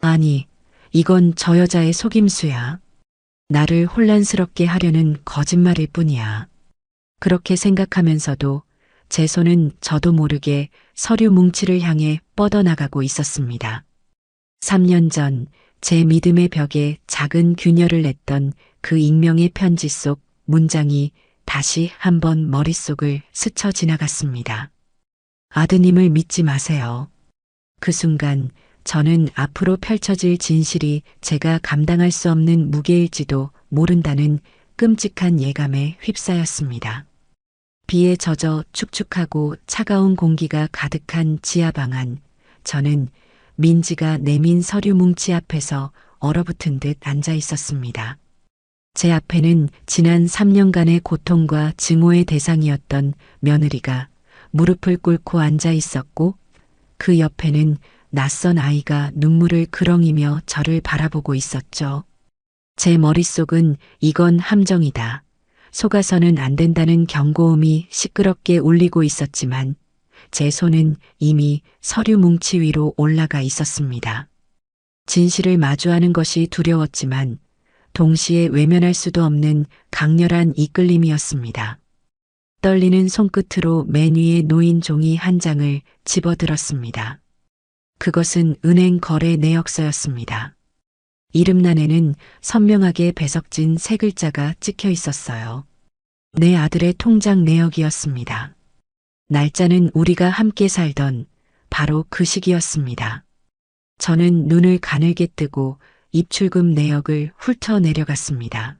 아니, 이건 저 여자의 속임수야. 나를 혼란스럽게 하려는 거짓말일 뿐이야. 그렇게 생각하면서도 제 손은 저도 모르게 서류 뭉치를 향해 뻗어나가고 있었습니다. 3년 전 제 믿음의 벽에 작은 균열을 냈던 그 익명의 편지 속 문장이 다시 한번 머릿속을 스쳐 지나갔습니다. 아드님을 믿지 마세요. 그 순간 저는 앞으로 펼쳐질 진실이 제가 감당할 수 없는 무게일지도 모른다는 끔찍한 예감에 휩싸였습니다. 비에 젖어 축축하고 차가운 공기가 가득한 지하방 안, 저는 민지가 내민 서류 뭉치 앞에서 얼어붙은 듯 앉아 있었습니다. 제 앞에는 지난 3년간의 고통과 증오의 대상이었던 며느리가 무릎을 꿇고 앉아 있었고 그 옆에는 낯선 아이가 눈물을 그렁이며 저를 바라보고 있었죠. 제 머릿속은 이건 함정이다. 속아서는 안 된다는 경고음이 시끄럽게 울리고 있었지만 제 손은 이미 서류 뭉치 위로 올라가 있었습니다. 진실을 마주하는 것이 두려웠지만 동시에 외면할 수도 없는 강렬한 이끌림이었습니다. 떨리는 손끝으로 맨 위에 놓인 종이 한 장을 집어들었습니다. 그것은 은행 거래 내역서였습니다. 이름란에는 선명하게 배석진 세 글자가 찍혀 있었어요. 내 아들의 통장 내역이었습니다. 날짜는 우리가 함께 살던 바로 그 시기였습니다. 저는 눈을 가늘게 뜨고 입출금 내역을 훑어 내려갔습니다.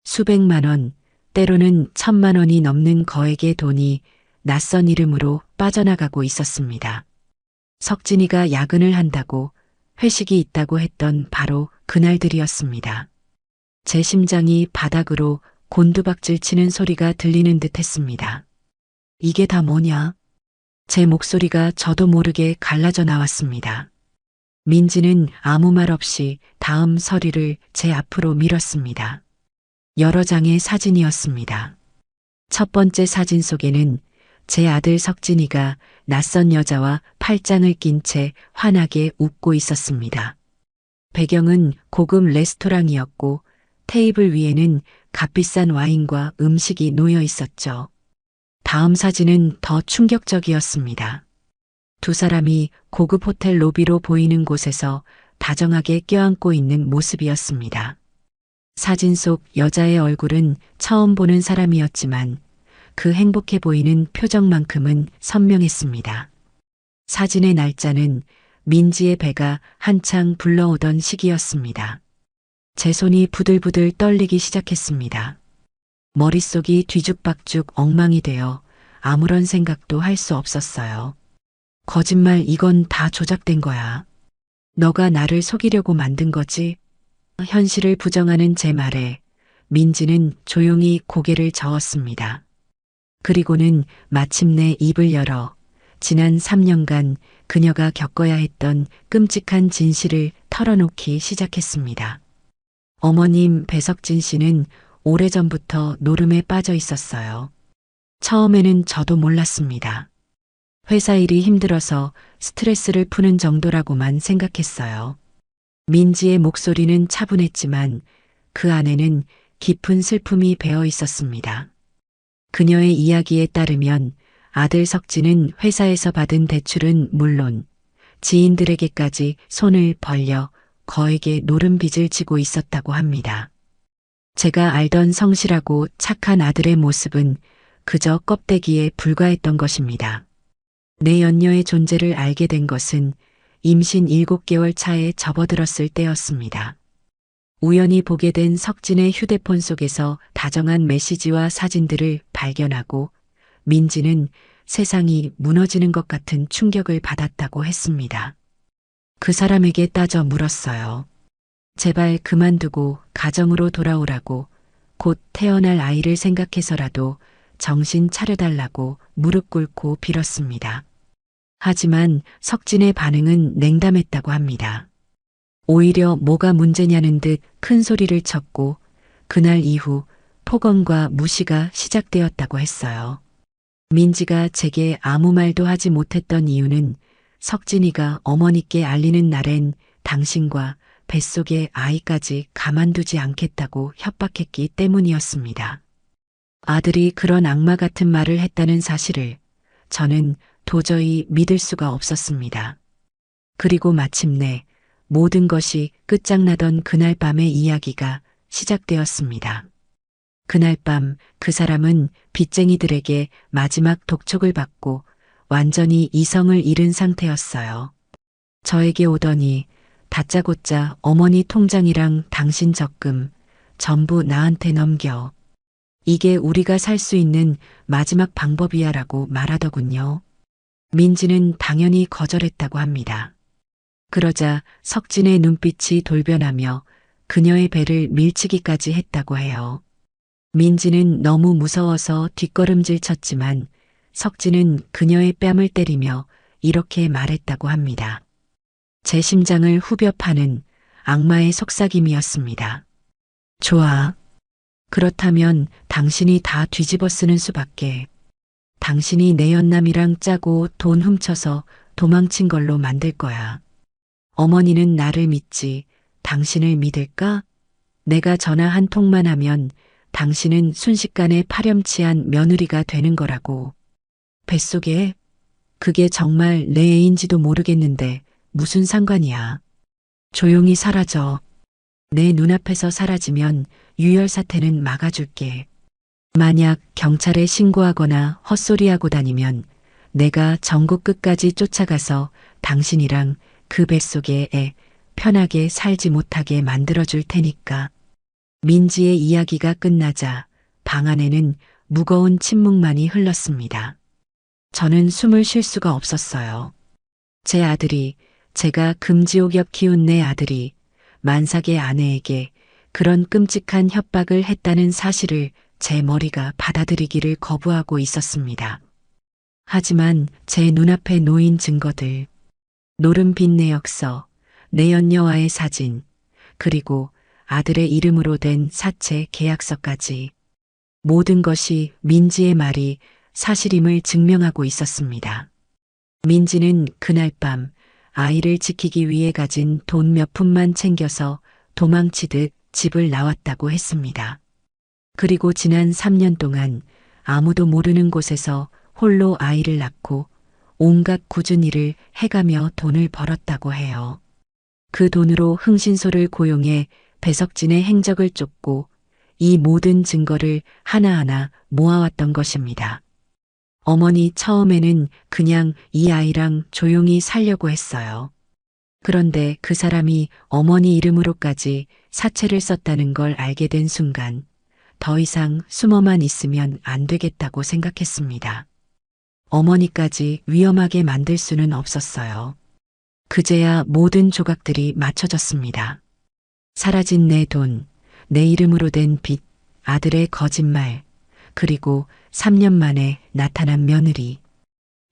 수백만 원, 때로는 1,000만 원이 넘는 거액의 돈이 낯선 이름으로 빠져나가고 있었습니다. 석진이가 야근을 한다고 회식이 있다고 했던 바로 그날들이었습니다. 제 심장이 바닥으로 곤두박질 치는 소리가 들리는 듯 했습니다. 이게 다 뭐냐? 제 목소리가 저도 모르게 갈라져 나왔습니다. 민지는 아무 말 없이 다음 서류를 제 앞으로 밀었습니다. 여러 장의 사진이었습니다. 첫 번째 사진 속에는 제 아들 석진이가 낯선 여자와 팔짱을 낀 채 환하게 웃고 있었습니다. 배경은 고급 레스토랑이었고 테이블 위에는 값비싼 와인과 음식이 놓여 있었죠. 다음 사진은 더 충격적이었습니다. 두 사람이 고급 호텔 로비로 보이는 곳에서 다정하게 껴안고 있는 모습이었습니다. 사진 속 여자의 얼굴은 처음 보는 사람이었지만 그 행복해 보이는 표정만큼은 선명했습니다. 사진의 날짜는 민지의 배가 한창 불러오던 시기였습니다. 제 손이 부들부들 떨리기 시작했습니다. 머릿속이 뒤죽박죽 엉망이 되어 아무런 생각도 할 수 없었어요. 거짓말, 이건 다 조작된 거야. 너가 나를 속이려고 만든 거지? 현실을 부정하는 제 말에 민지는 조용히 고개를 저었습니다. 그리고는 마침내 입을 열어 지난 3년간 그녀가 겪어야 했던 끔찍한 진실을 털어놓기 시작했습니다. 어머님 배석진 씨는 오래전부터 노름에 빠져 있었어요. 처음에는 저도 몰랐습니다. 회사 일이 힘들어서 스트레스를 푸는 정도라고만 생각했어요. 민지의 목소리는 차분했지만 그 안에는 깊은 슬픔이 배어 있었습니다. 그녀의 이야기에 따르면 아들 석진은 회사에서 받은 대출은 물론 지인들에게까지 손을 벌려 거액의 노름빚을 지고 있었다고 합니다. 제가 알던 성실하고 착한 아들의 모습은 그저 껍데기에 불과했던 것입니다. 내 연녀의 존재를 알게 된 것은 임신 7개월 차에 접어들었을 때였습니다. 우연히 보게 된 석진의 휴대폰 속에서 다정한 메시지와 사진들을 발견하고 민지는 세상이 무너지는 것 같은 충격을 받았다고 했습니다. 그 사람에게 따져 물었어요. 제발 그만두고 가정으로 돌아오라고, 곧 태어날 아이를 생각해서라도 정신 차려달라고 무릎 꿇고 빌었습니다. 하지만 석진의 반응은 냉담했다고 합니다. 오히려 뭐가 문제냐는 듯 큰 소리를 쳤고 그날 이후 폭언과 무시가 시작되었다고 했어요. 민지가 제게 아무 말도 하지 못했던 이유는 석진이가 어머니께 알리는 날엔 당신과 뱃속의 아이까지 가만두지 않겠다고 협박했기 때문이었습니다. 아들이 그런 악마 같은 말을 했다는 사실을 저는 도저히 믿을 수가 없었습니다. 그리고 마침내 모든 것이 끝장나던 그날 밤의 이야기가 시작되었습니다. 그날 밤 그 사람은 빚쟁이들에게 마지막 독촉을 받고 완전히 이성을 잃은 상태였어요. 저에게 오더니 다짜고짜 어머니 통장이랑 당신 적금 전부 나한테 넘겨. 이게 우리가 살 수 있는 마지막 방법이야라고 말하더군요. 민지는 당연히 거절했다고 합니다. 그러자 석진의 눈빛이 돌변하며 그녀의 배를 밀치기까지 했다고 해요. 민지는 너무 무서워서 뒷걸음질 쳤지만 석진은 그녀의 뺨을 때리며 이렇게 말했다고 합니다. 제 심장을 후벼 파는 악마의 속삭임이었습니다. 좋아. 그렇다면 당신이 다 뒤집어 쓰는 수밖에. 당신이 내 연남이랑 짜고 돈 훔쳐서 도망친 걸로 만들 거야. 어머니는 나를 믿지 당신을 믿을까? 내가 전화 한 통만 하면 당신은 순식간에 파렴치한 며느리가 되는 거라고. 뱃속에 그게 정말 내 애인지도 모르겠는데 무슨 상관이야. 조용히 사라져. 내 눈앞에서 사라지면 유혈 사태는 막아줄게. 만약 경찰에 신고하거나 헛소리하고 다니면 내가 전국 끝까지 쫓아가서 당신이랑 그 뱃속에 애 편하게 살지 못하게 만들어줄 테니까. 민지의 이야기가 끝나자 방 안에는 무거운 침묵만이 흘렀습니다. 저는 숨을 쉴 수가 없었어요. 제 아들이, 제가 금지옥엽 키운 내 아들이 만삭의 아내에게 그런 끔찍한 협박을 했다는 사실을 제 머리가 받아들이기를 거부하고 있었습니다. 하지만 제 눈앞에 놓인 증거들, 노름빛 내역서, 내연녀와의 사진, 그리고 아들의 이름으로 된 사채 계약서까지 모든 것이 민지의 말이 사실임을 증명하고 있었습니다. 민지는 그날 밤 아이를 지키기 위해 가진 돈 몇 푼만 챙겨서 도망치듯 집을 나왔다고 했습니다. 그리고 지난 3년 동안 아무도 모르는 곳에서 홀로 아이를 낳고 온갖 굳은 일을 해가며 돈을 벌었다고 해요. 그 돈으로 흥신소를 고용해 배석진의 행적을 쫓고 이 모든 증거를 하나하나 모아왔던 것입니다. 어머니 처음에는 그냥 이 아이랑 조용히 살려고 했어요. 그런데 그 사람이 어머니 이름으로까지 사채를 썼다는 걸 알게 된 순간 더 이상 숨어만 있으면 안 되겠다고 생각했습니다. 어머니까지 위험하게 만들 수는 없었어요. 그제야 모든 조각들이 맞춰졌습니다. 사라진 내 돈, 내 이름으로 된 빚, 아들의 거짓말, 그리고 3년 만에 나타난 며느리.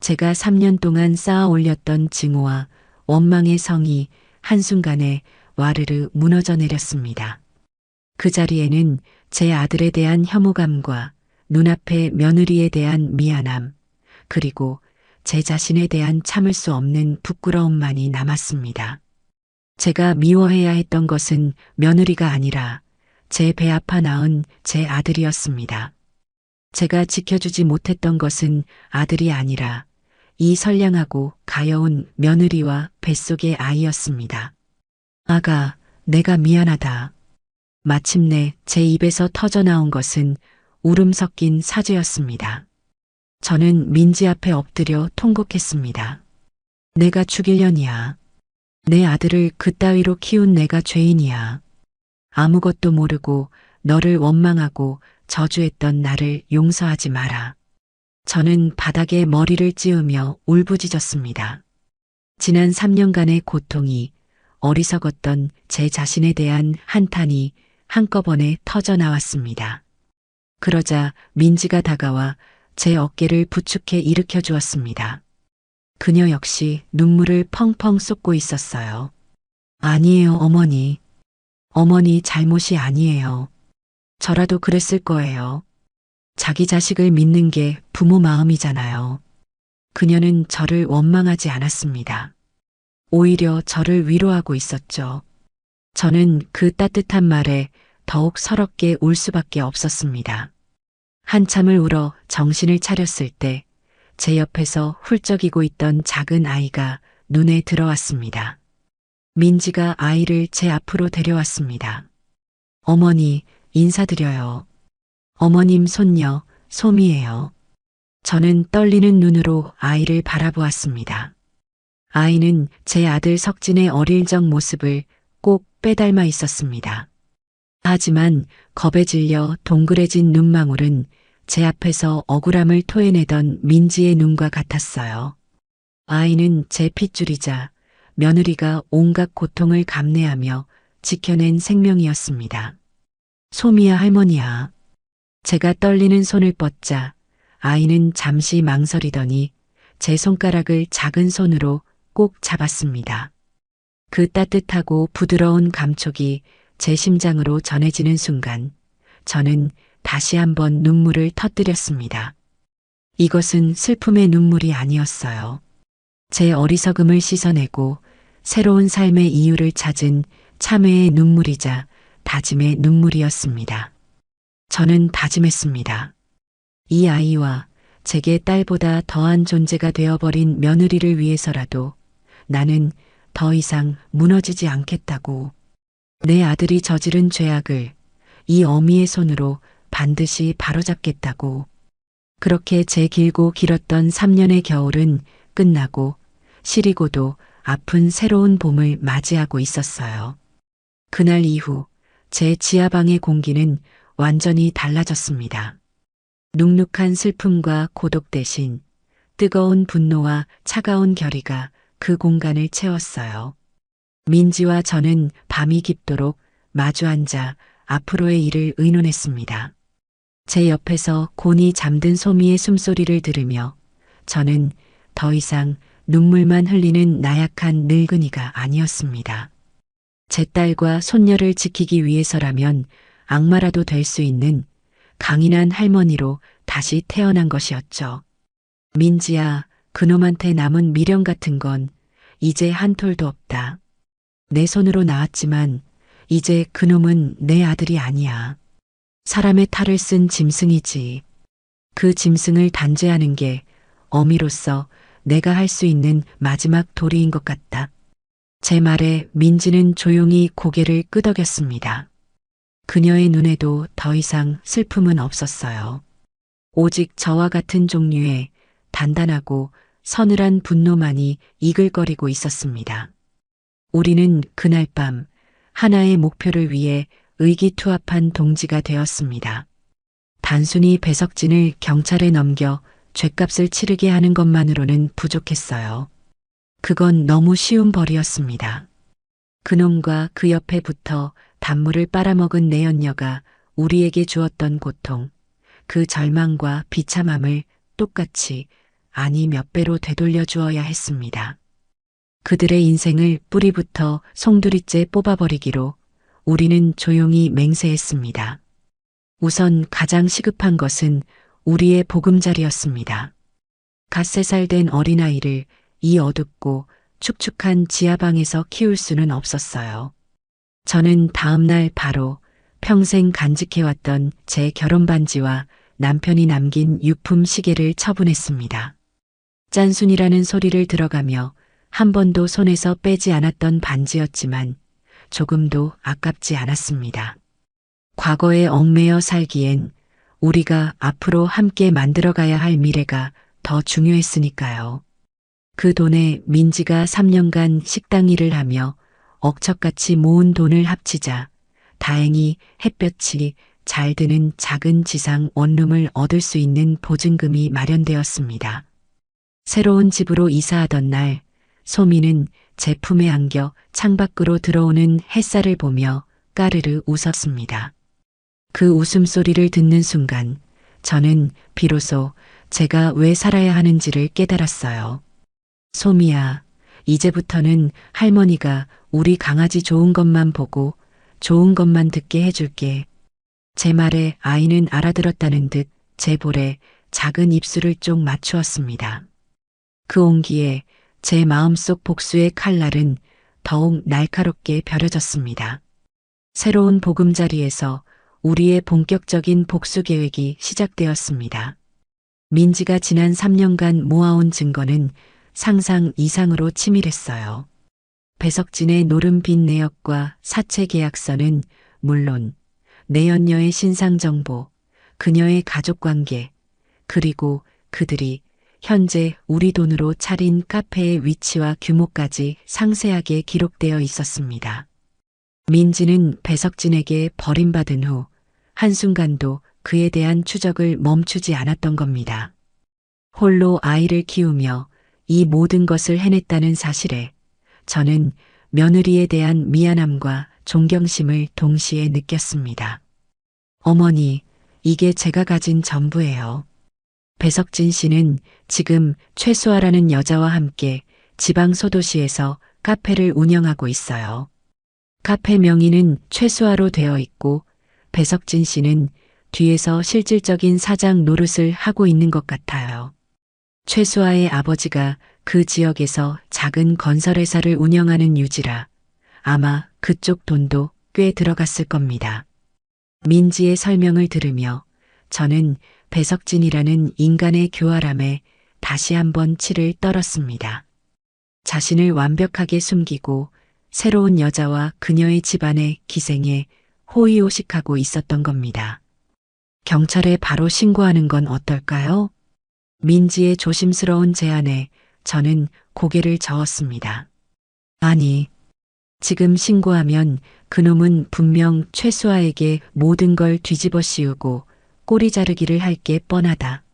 제가 3년 동안 쌓아 올렸던 증오와 원망의 성이 한순간에 와르르 무너져 내렸습니다. 그 자리에는 제 아들에 대한 혐오감과 눈앞의 며느리에 대한 미안함, 그리고 제 자신에 대한 참을 수 없는 부끄러움만이 남았습니다. 제가 미워해야 했던 것은 며느리가 아니라 제 배 아파 낳은 제 아들이었습니다. 제가 지켜주지 못했던 것은 아들이 아니라 이 선량하고 가여운 며느리와 뱃속의 아이였습니다. 아가, 내가 미안하다. 마침내 제 입에서 터져나온 것은 울음 섞인 사죄였습니다. 저는 민지 앞에 엎드려 통곡했습니다. 내가 죽일년이야. 내 아들을 그따위로 키운 내가 죄인이야. 아무것도 모르고 너를 원망하고 저주했던 나를 용서하지 마라. 저는 바닥에 머리를 찌우며 울부짖었습니다. 지난 3년간의 고통이, 어리석었던 제 자신에 대한 한탄이 한꺼번에 터져 나왔습니다. 그러자 민지가 다가와 제 어깨를 부축해 일으켜 주었습니다. 그녀 역시 눈물을 펑펑 쏟고 있었어요. 아니에요, 어머니. 어머니 잘못이 아니에요. 저라도 그랬을 거예요. 자기 자식을 믿는 게 부모 마음이잖아요. 그녀는 저를 원망하지 않았습니다. 오히려 저를 위로하고 있었죠. 저는 그 따뜻한 말에 더욱 서럽게 울 수밖에 없었습니다. 한참을 울어 정신을 차렸을 때 제 옆에서 훌쩍이고 있던 작은 아이가 눈에 들어왔습니다. 민지가 아이를 제 앞으로 데려왔습니다. 어머니, 인사드려요. 어머님 손녀, 소미예요. 저는 떨리는 눈으로 아이를 바라보았습니다. 아이는 제 아들 석진의 어릴 적 모습을 꼭 빼닮아 있었습니다. 하지만 겁에 질려 동그래진 눈망울은 제 앞에서 억울함을 토해내던 민지의 눈과 같았어요. 아이는 제 핏줄이자 며느리가 온갖 고통을 감내하며 지켜낸 생명이었습니다. 소미야 할머니야. 제가 떨리는 손을 뻗자 아이는 잠시 망설이더니 제 손가락을 작은 손으로 꼭 잡았습니다. 그 따뜻하고 부드러운 감촉이 제 심장으로 전해지는 순간 저는 다시 한번 눈물을 터뜨렸습니다. 이것은 슬픔의 눈물이 아니었어요. 제 어리석음을 씻어내고 새로운 삶의 이유를 찾은 참회의 눈물이자 다짐의 눈물이었습니다. 저는 다짐했습니다. 이 아이와 제게 딸보다 더한 존재가 되어버린 며느리를 위해서라도 나는 더 이상 무너지지 않겠다고. 내 아들이 저지른 죄악을 이 어미의 손으로 반드시 바로잡겠다고. 그렇게 제 길고 길었던 3년의 겨울은 끝나고 시리고도 아픈 새로운 봄을 맞이하고 있었어요. 그날 이후 제 지하방의 공기는 완전히 달라졌습니다. 눅눅한 슬픔과 고독 대신 뜨거운 분노와 차가운 결의가 그 공간을 채웠어요. 민지와 저는 밤이 깊도록 마주 앉아 앞으로의 일을 의논했습니다. 제 옆에서 곤히 잠든 소미의 숨소리를 들으며 저는 더 이상 눈물만 흘리는 나약한 늙은이가 아니었습니다. 제 딸과 손녀를 지키기 위해서라면 악마라도 될 수 있는 강인한 할머니로 다시 태어난 것이었죠. 민지야, 그놈한테 남은 미련 같은 건 이제 한 톨도 없다. 내 손으로 낳았지만 이제 그놈은 내 아들이 아니야. 사람의 탈을 쓴 짐승이지. 그 짐승을 단죄하는 게 어미로서 내가 할 수 있는 마지막 도리인 것 같다. 제 말에 민지는 조용히 고개를 끄덕였습니다. 그녀의 눈에도 더 이상 슬픔은 없었어요. 오직 저와 같은 종류의 단단하고 서늘한 분노만이 이글거리고 있었습니다. 우리는 그날 밤 하나의 목표를 위해 의기투합한 동지가 되었습니다. 단순히 배석진을 경찰에 넘겨 죗값을 치르게 하는 것만으로는 부족했어요. 그건 너무 쉬운 벌이었습니다. 그놈과 그 옆에 붙어 단물을 빨아먹은 내연녀가 우리에게 주었던 고통, 그 절망과 비참함을 똑같이 아니 몇 배로 되돌려 주어야 했습니다. 그들의 인생을 뿌리부터 송두리째 뽑아버리기로 우리는 조용히 맹세했습니다. 우선 가장 시급한 것은 우리의 보금자리였습니다. 갓 3살 된 어린아이를 이 어둡고 축축한 지하방에서 키울 수는 없었어요. 저는 다음 날 바로 평생 간직해왔던 제 결혼 반지와 남편이 남긴 유품 시계를 처분했습니다. 짠순이라는 소리를 들어가며 한 번도 손에서 빼지 않았던 반지였지만 조금도 아깝지 않았습니다. 과거에 얽매여 살기엔 우리가 앞으로 함께 만들어가야 할 미래가 더 중요했으니까요. 그 돈에 민지가 3년간 식당 일을 하며 억척같이 모은 돈을 합치자 다행히 햇볕이 잘 드는 작은 지상 원룸을 얻을 수 있는 보증금이 마련되었습니다. 새로운 집으로 이사하던 날 소미는 제 품에 안겨 창밖으로 들어오는 햇살을 보며 까르르 웃었습니다. 그 웃음소리를 듣는 순간 저는 비로소 제가 왜 살아야 하는지를 깨달았어요. 소미야, 이제부터는 할머니가 우리 강아지 좋은 것만 보고 좋은 것만 듣게 해줄게. 제 말에 아이는 알아들었다는 듯 제 볼에 작은 입술을 쪽 맞추었습니다. 그 온기에 제 마음속 복수의 칼날은 더욱 날카롭게 벼려졌습니다. 새로운 보금자리에서 우리의 본격적인 복수 계획이 시작되었습니다. 민지가 지난 3년간 모아온 증거는 상상 이상으로 치밀했어요. 배석진의 노름빈 내역과 사채 계약서는 물론 내연녀의 신상 정보, 그녀의 가족관계, 그리고 그들이 현재 우리 돈으로 차린 카페의 위치와 규모까지 상세하게 기록되어 있었습니다. 민지는 배석진에게 버림받은 후 한순간도 그에 대한 추적을 멈추지 않았던 겁니다. 홀로 아이를 키우며 이 모든 것을 해냈다는 사실에 저는 며느리에 대한 미안함과 존경심을 동시에 느꼈습니다. 어머니, 이게 제가 가진 전부예요. 배석진 씨는 지금 최수아라는 여자와 함께 지방 소도시에서 카페를 운영하고 있어요. 카페 명의는 최수아로 되어 있고 배석진 씨는 뒤에서 실질적인 사장 노릇을 하고 있는 것 같아요. 최수아의 아버지가 그 지역에서 작은 건설회사를 운영하는 유지라 아마 그쪽 돈도 꽤 들어갔을 겁니다. 민지의 설명을 들으며 저는 배석진이라는 인간의 교활함에 다시 한번 치를 떨었습니다. 자신을 완벽하게 숨기고 새로운 여자와 그녀의 집안의 기생에 호의호식하고 있었던 겁니다. 경찰에 바로 신고하는 건 어떨까요? 민지의 조심스러운 제안에 저는 고개를 저었습니다. 아니, 지금 신고하면 그놈은 분명 최수아에게 모든 걸 뒤집어 씌우고 꼬리 자르기를 할 게 뻔하다.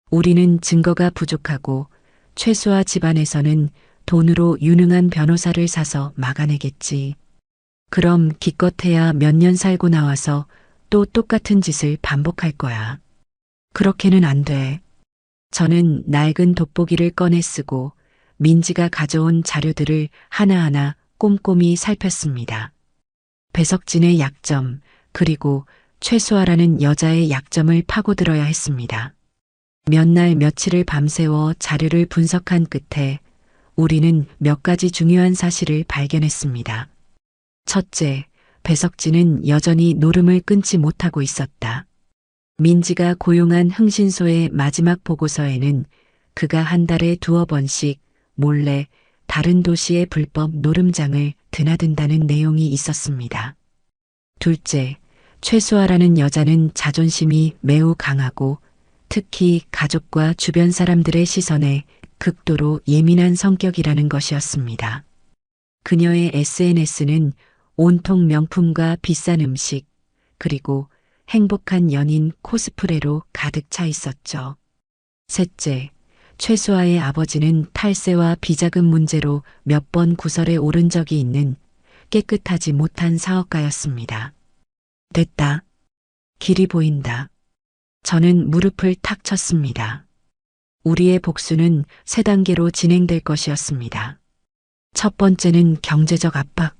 우리는 증거가 부족하고 최수아 집안에서는 돈으로 유능한 변호사를 사서 막아내겠지. 그럼 기껏해야 몇 년 살고 나와서 또 똑같은 짓을 반복할 거야. 그렇게는 안 돼. 저는 낡은 돋보기를 꺼내 쓰고 민지가 가져온 자료들을 하나하나 꼼꼼히 살폈습니다. 배석진의 약점, 그리고 최수아라는 여자의 약점을 파고들어야 했습니다. 몇 날 며칠을 밤새워 자료를 분석한 끝에 우리는 몇 가지 중요한 사실을 발견했습니다. 첫째, 배석진은 여전히 노름을 끊지 못하고 있었다. 민지가 고용한 흥신소의 마지막 보고서에는 그가 한 달에 2번씩 몰래 다른 도시의 불법 노름장을 드나든다는 내용이 있었습니다. 둘째, 최수아라는 여자는 자존심이 매우 강하고 특히 가족과 주변 사람들의 시선에 극도로 예민한 성격이라는 것이었습니다. 그녀의 SNS는 온통 명품과 비싼 음식, 그리고 행복한 연인 코스프레로 가득 차 있었죠. 셋째, 최수아의 아버지는 탈세와 비자금 문제로 몇 번 구설에 오른 적이 있는 깨끗하지 못한 사업가였습니다. 됐다. 길이 보인다. 저는 무릎을 탁 쳤습니다. 우리의 복수는 3단계로 진행될 것이었습니다. 첫 번째는 경제적 압박.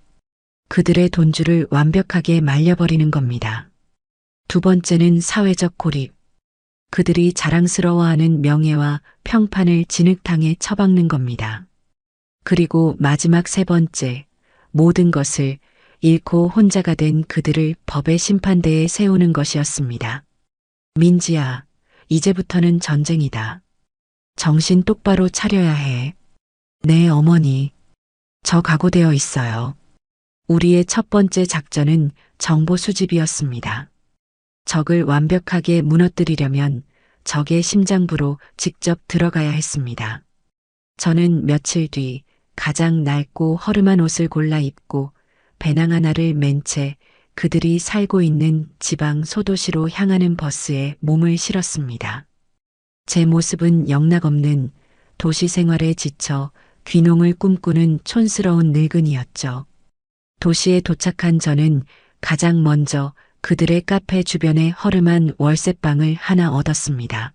그들의 돈줄을 완벽하게 말려버리는 겁니다. 두 번째는 사회적 고립. 그들이 자랑스러워하는 명예와 평판을 진흙탕에 처박는 겁니다. 그리고 마지막 3번째, 모든 것을 잃고 혼자가 된 그들을 법의 심판대에 세우는 것이었습니다. 민지야, 이제부터는 전쟁이다. 정신 똑바로 차려야 해. 네, 어머니. 저 각오되어 있어요. 우리의 첫 번째 작전은 정보 수집이었습니다. 적을 완벽하게 무너뜨리려면 적의 심장부로 직접 들어가야 했습니다. 저는 며칠 뒤 가장 낡고 허름한 옷을 골라 입고 배낭 하나를 맨 채 그들이 살고 있는 지방 소도시로 향하는 버스에 몸을 실었습니다. 제 모습은 영락없는 도시 생활에 지쳐 귀농을 꿈꾸는 촌스러운 늙은이였죠. 도시에 도착한 저는 가장 먼저 그들의 카페 주변에 허름한 월세방을 하나 얻었습니다.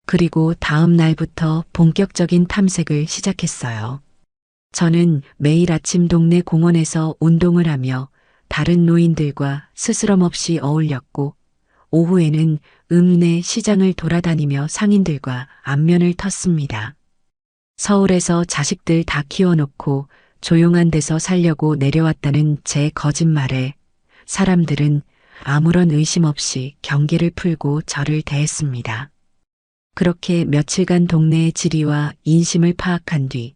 그리고 다음 날부터 본격적인 탐색을 시작했어요. 저는 매일 아침 동네 공원에서 운동을 하며 다른 노인들과 스스럼 없이 어울렸고 오후에는 읍내 시장을 돌아다니며 상인들과 안면을 텄습니다. 서울에서 자식들 다 키워놓고 조용한 데서 살려고 내려왔다는 제 거짓말에 사람들은 아무런 의심 없이 경계를 풀고 저를 대했습니다. 그렇게 며칠간 동네의 지리와 인심을 파악한 뒤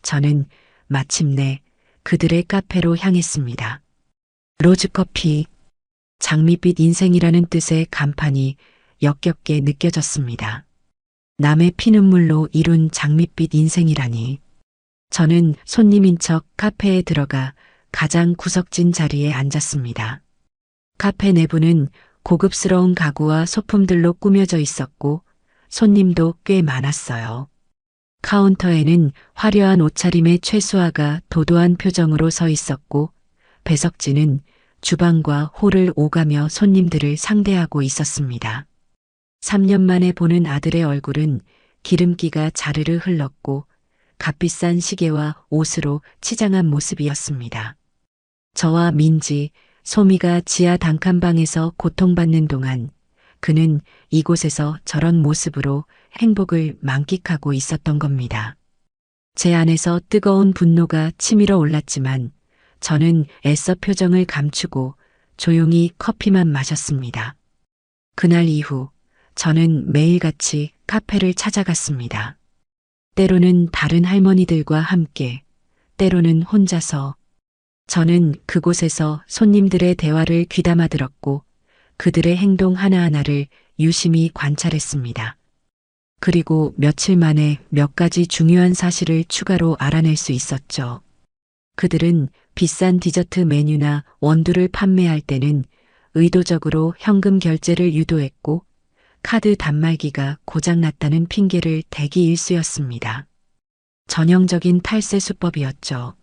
저는 마침내 그들의 카페로 향했습니다. 로즈커피, 장밋빛 인생이라는 뜻의 간판이 역겹게 느껴졌습니다. 남의 피눈물로 이룬 장밋빛 인생이라니. 저는 손님인 척 카페에 들어가 가장 구석진 자리에 앉았습니다. 카페 내부는 고급스러운 가구와 소품들로 꾸며져 있었고 손님도 꽤 많았어요. 카운터에는 화려한 옷차림의 최수아가 도도한 표정으로 서 있었고 배석진은 주방과 홀을 오가며 손님들을 상대하고 있었습니다. 3년 만에 보는 아들의 얼굴은 기름기가 자르르 흘렀고 값비싼 시계와 옷으로 치장한 모습이었습니다. 저와 민지, 소미가 지하 단칸방에서 고통받는 동안 그는 이곳에서 저런 모습으로 행복을 만끽하고 있었던 겁니다. 제 안에서 뜨거운 분노가 치밀어 올랐지만 저는 애써 표정을 감추고 조용히 커피만 마셨습니다. 그날 이후 저는 매일같이 카페를 찾아갔습니다. 때로는 다른 할머니들과 함께, 때로는 혼자서. 저는 그곳에서 손님들의 대화를 귀담아 들었고 그들의 행동 하나하나를 유심히 관찰했습니다. 그리고 며칠 만에 몇 가지 중요한 사실을 추가로 알아낼 수 있었죠. 그들은 비싼 디저트 메뉴나 원두를 판매할 때는 의도적으로 현금 결제를 유도했고 카드 단말기가 고장났다는 핑계를 대기 일쑤였습니다. 전형적인 탈세 수법이었죠.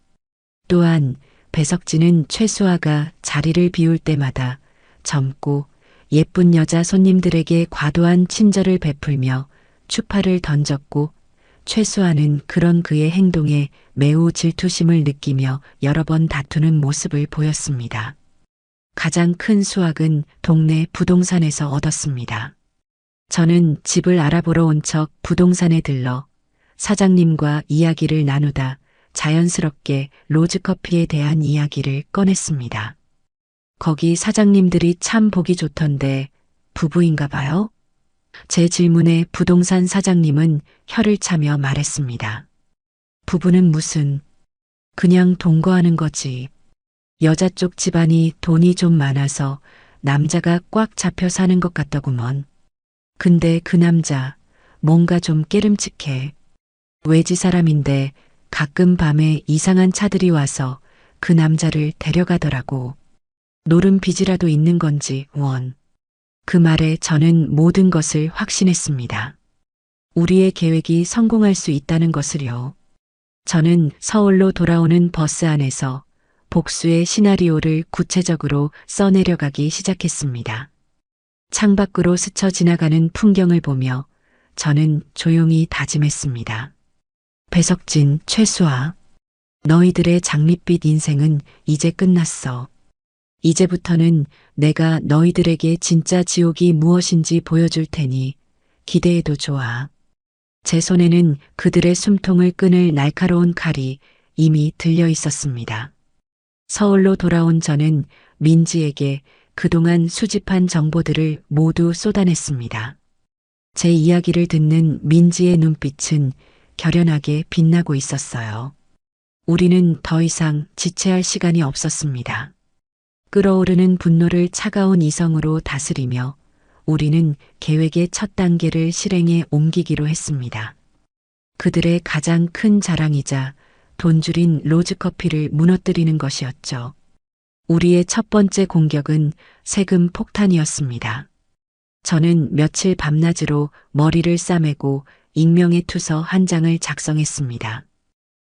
또한 배석진은 최수아가 자리를 비울 때마다 젊고 예쁜 여자 손님들에게 과도한 친절을 베풀며 추파를 던졌고 최수아는 그런 그의 행동에 매우 질투심을 느끼며 여러 번 다투는 모습을 보였습니다. 가장 큰 수확은 동네 부동산에서 얻었습니다. 저는 집을 알아보러 온 척 부동산에 들러 사장님과 이야기를 나누다 자연스럽게 로즈커피에 대한 이야기를 꺼냈습니다. 거기 사장님들이 참 보기 좋던데 부부인가 봐요? 제 질문에 부동산 사장님은 혀를 차며 말했습니다. 부부는 무슨, 그냥 동거하는 거지. 여자 쪽 집안이 돈이 좀 많아서 남자가 꽉 잡혀 사는 것 같더구먼. 근데 그 남자 뭔가 좀 깨름칙해. 외지 사람인데 가끔 밤에 이상한 차들이 와서 그 남자를 데려가더라고. 노름 빚이라도 있는 건지 원. 그 말에 저는 모든 것을 확신했습니다. 우리의 계획이 성공할 수 있다는 것을요. 저는 서울로 돌아오는 버스 안에서 복수의 시나리오를 구체적으로 써내려가기 시작했습니다. 창밖으로 스쳐 지나가는 풍경을 보며 저는 조용히 다짐했습니다. 배석진, 최수아, 너희들의 장밋빛 인생은 이제 끝났어. 이제부터는 내가 너희들에게 진짜 지옥이 무엇인지 보여줄 테니 기대해도 좋아. 제 손에는 그들의 숨통을 끊을 날카로운 칼이 이미 들려 있었습니다. 서울로 돌아온 저는 민지에게 그동안 수집한 정보들을 모두 쏟아냈습니다. 제 이야기를 듣는 민지의 눈빛은 결연하게 빛나고 있었어요. 우리는 더 이상 지체할 시간이 없었습니다. 끓어오르는 분노를 차가운 이성으로 다스리며 우리는 계획의 첫 단계를 실행에 옮기기로 했습니다. 그들의 가장 큰 자랑이자 돈줄인 로즈커피를 무너뜨리는 것이었죠. 우리의 첫 번째 공격은 세금 폭탄이었습니다. 저는 며칠 밤낮으로 머리를 싸매고 익명의 투서 한 장을 작성했습니다.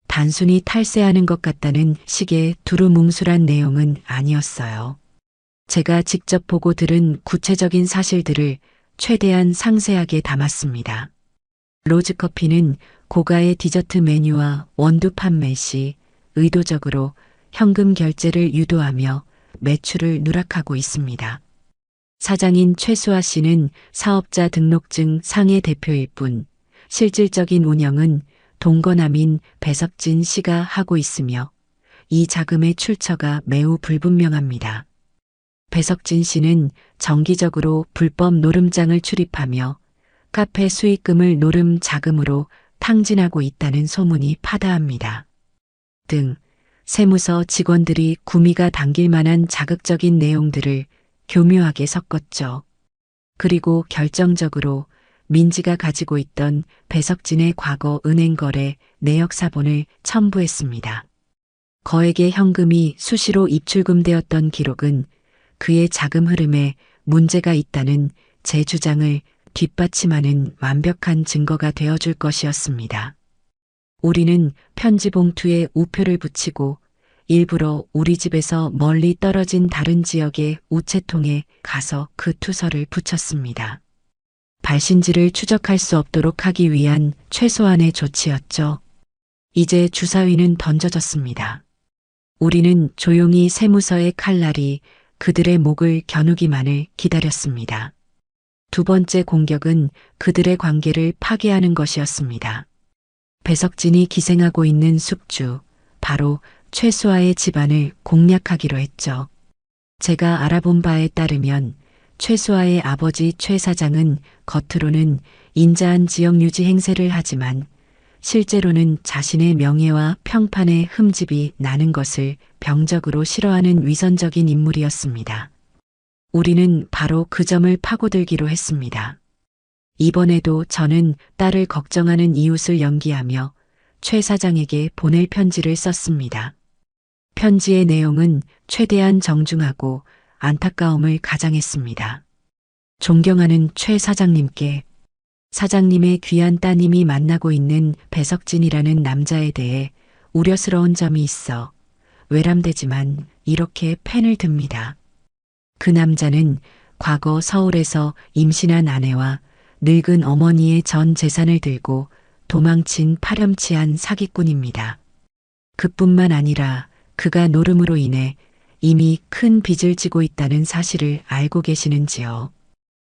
단순히 탈세하는 것 같다는 식의 두루뭉술한 내용은 아니었어요. 제가 직접 보고 들은 구체적인 사실들을 최대한 상세하게 담았습니다. 로즈커피는 고가의 디저트 메뉴와 원두 판매 시 의도적으로 현금 결제를 유도하며 매출을 누락하고 있습니다. 사장인 최수아 씨는 사업자 등록증 상해 대표일 뿐 실질적인 운영은 동거남인 배석진 씨가 하고 있으며 이 자금의 출처가 매우 불분명합니다. 배석진 씨는 정기적으로 불법 노름장을 출입하며 카페 수익금을 노름 자금으로 탕진하고 있다는 소문이 파다합니다. 등 세무서 직원들이 구미가 당길 만한 자극적인 내용들을 교묘하게 섞었죠. 그리고 결정적으로 민지가 가지고 있던 배석진의 과거 은행 거래 내역 사본을 첨부했습니다. 거액의 현금이 수시로 입출금되었던 기록은 그의 자금 흐름에 문제가 있다는 제 주장을 뒷받침하는 완벽한 증거가 되어줄 것이었습니다. 우리는 편지 봉투에 우표를 붙이고 일부러 우리 집에서 멀리 떨어진 다른 지역의 우체통에 가서 그 투서를 붙였습니다. 발신지를 추적할 수 없도록 하기 위한 최소한의 조치였죠. 이제 주사위는 던져졌습니다. 우리는 조용히 세무서의 칼날이 그들의 목을 겨누기만을 기다렸습니다. 두 번째 공격은 그들의 관계를 파괴하는 것이었습니다. 배석진이 기생하고 있는 숙주, 바로 최수아의 집안을 공략하기로 했죠. 제가 알아본 바에 따르면 최수아의 아버지 최 사장은 겉으로는 인자한 지역 유지 행세를 하지만 실제로는 자신의 명예와 평판에 흠집이 나는 것을 병적으로 싫어하는 위선적인 인물이었습니다. 우리는 바로 그 점을 파고들기로 했습니다. 이번에도 저는 딸을 걱정하는 이웃을 연기하며 최 사장에게 보낼 편지를 썼습니다. 편지의 내용은 최대한 정중하고 안타까움을 가장했습니다. 존경하는 최 사장님께 사장님의 귀한 따님이 만나고 있는 배석진이라는 남자에 대해 우려스러운 점이 있어 외람되지만 이렇게 펜을 듭니다. 그 남자는 과거 서울에서 임신한 아내와 늙은 어머니의 전 재산을 들고 도망친 파렴치한 사기꾼입니다. 그뿐만 아니라 그가 노름으로 인해 이미 큰 빚을 지고 있다는 사실을 알고 계시는지요.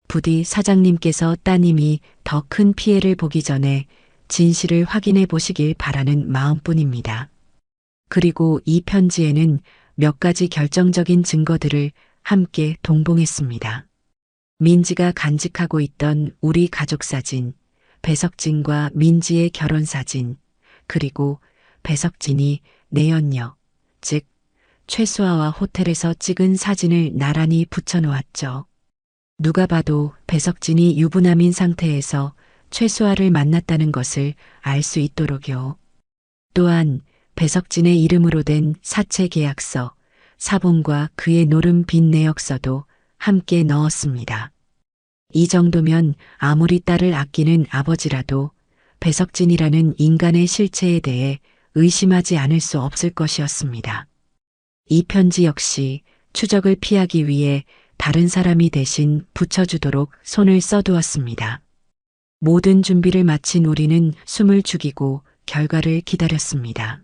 부디 사장님께서 따님이 더 큰 피해를 보기 전에 진실을 확인해 보시길 바라는 마음뿐입니다. 그리고 이 편지에는 몇 가지 결정적인 증거들을 함께 동봉했습니다. 민지가 간직하고 있던 우리 가족 사진, 배석진과 민지의 결혼 사진, 그리고 배석진이 내연녀, 즉 최수아와 호텔에서 찍은 사진을 나란히 붙여놓았죠. 누가 봐도 배석진이 유부남인 상태에서 최수아를 만났다는 것을 알 수 있도록요. 또한 배석진의 이름으로 된 사채 계약서, 사본과 그의 노름 빚 내역서도 함께 넣었습니다. 이 정도면 아무리 딸을 아끼는 아버지라도 배석진이라는 인간의 실체에 대해 의심하지 않을 수 없을 것이었습니다. 이 편지 역시 추적을 피하기 위해 다른 사람이 대신 붙여주도록 손을 써두었습니다. 모든 준비를 마친 우리는 숨을 죽이고 결과를 기다렸습니다.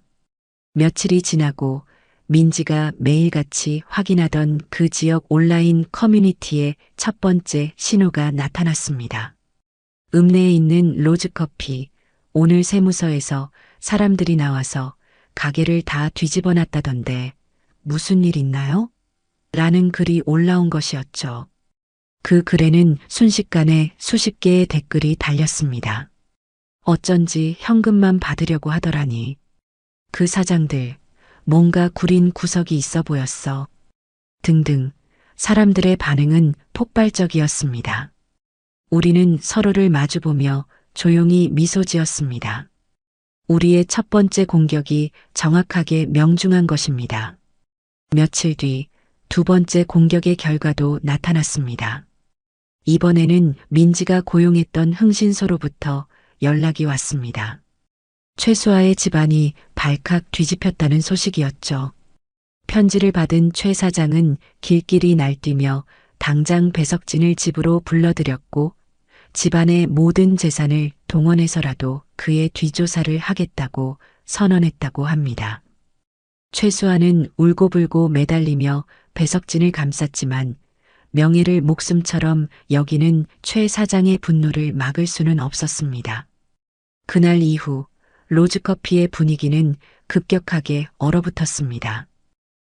며칠이 지나고 민지가 매일같이 확인하던 그 지역 온라인 커뮤니티에 첫 번째 신호가 나타났습니다. 읍내에 있는 로즈커피, 오늘 세무서에서 사람들이 나와서 가게를 다 뒤집어 놨다던데 무슨 일 있나요? 라는 글이 올라온 것이었죠. 그 글에는 순식간에 수십 개의 댓글이 달렸습니다. 어쩐지 현금만 받으려고 하더라니. 그 사장들, 뭔가 구린 구석이 있어 보였어. 등등 사람들의 반응은 폭발적이었습니다. 우리는 서로를 마주보며 조용히 미소 지었습니다. 우리의 첫 번째 공격이 정확하게 명중한 것입니다. 며칠 뒤 두 번째 공격의 결과도 나타났습니다. 이번에는 민지가 고용했던 흥신소로부터 연락이 왔습니다. 최수아의 집안이 발칵 뒤집혔다는 소식이었죠. 편지를 받은 최 사장은 길길이 날뛰며 당장 배석진을 집으로 불러들였고 집안의 모든 재산을 동원해서라도 그의 뒷조사를 하겠다고 선언했다고 합니다. 최수아는 울고불고 매달리며 배석진을 감쌌지만 명예를 목숨처럼 여기는 최 사장의 분노를 막을 수는 없었습니다. 그날 이후 로즈커피의 분위기는 급격하게 얼어붙었습니다.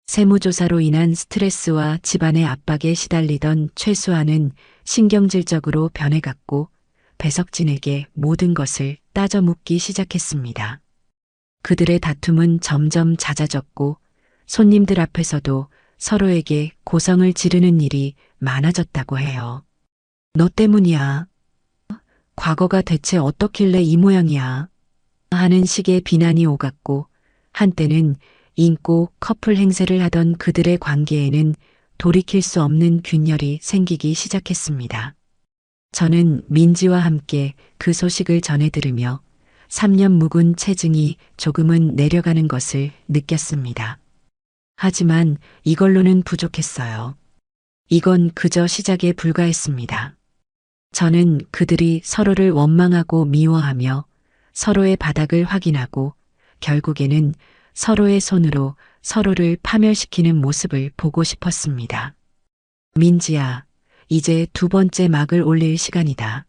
세무조사로 인한 스트레스와 집안의 압박에 시달리던 최수아는 신경질적으로 변해갔고 배석진에게 모든 것을 따져 묻기 시작했습니다. 그들의 다툼은 점점 잦아졌고 손님들 앞에서도 서로에게 고성을 지르는 일이 많아졌다고 해요. 너 때문이야. 과거가 대체 어떻길래 이 모양이야. 하는 식의 비난이 오갔고 한때는 인고 커플 행세를 하던 그들의 관계에는 돌이킬 수 없는 균열이 생기기 시작했습니다. 저는 민지와 함께 그 소식을 전해 들으며 3년 묵은 체증이 조금은 내려가는 것을 느꼈습니다. 하지만 이걸로는 부족했어요. 이건 그저 시작에 불과했습니다. 저는 그들이 서로를 원망하고 미워하며 서로의 바닥을 확인하고 결국에는 서로의 손으로 서로를 파멸시키는 모습을 보고 싶었습니다. 민지야, 이제 두 번째 막을 올릴 시간이다.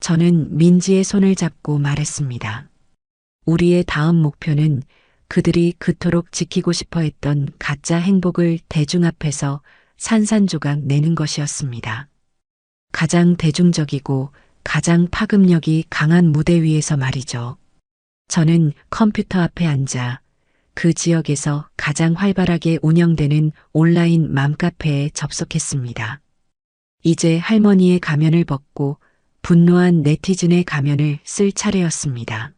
저는 민지의 손을 잡고 말했습니다. 우리의 다음 목표는 그들이 그토록 지키고 싶어 했던 가짜 행복을 대중 앞에서 산산조각 내는 것이었습니다. 가장 대중적이고 가장 파급력이 강한 무대 위에서 말이죠. 저는 컴퓨터 앞에 앉아 그 지역에서 가장 활발하게 운영되는 온라인 맘카페에 접속했습니다. 이제 할머니의 가면을 벗고 분노한 네티즌의 가면을 쓸 차례였습니다.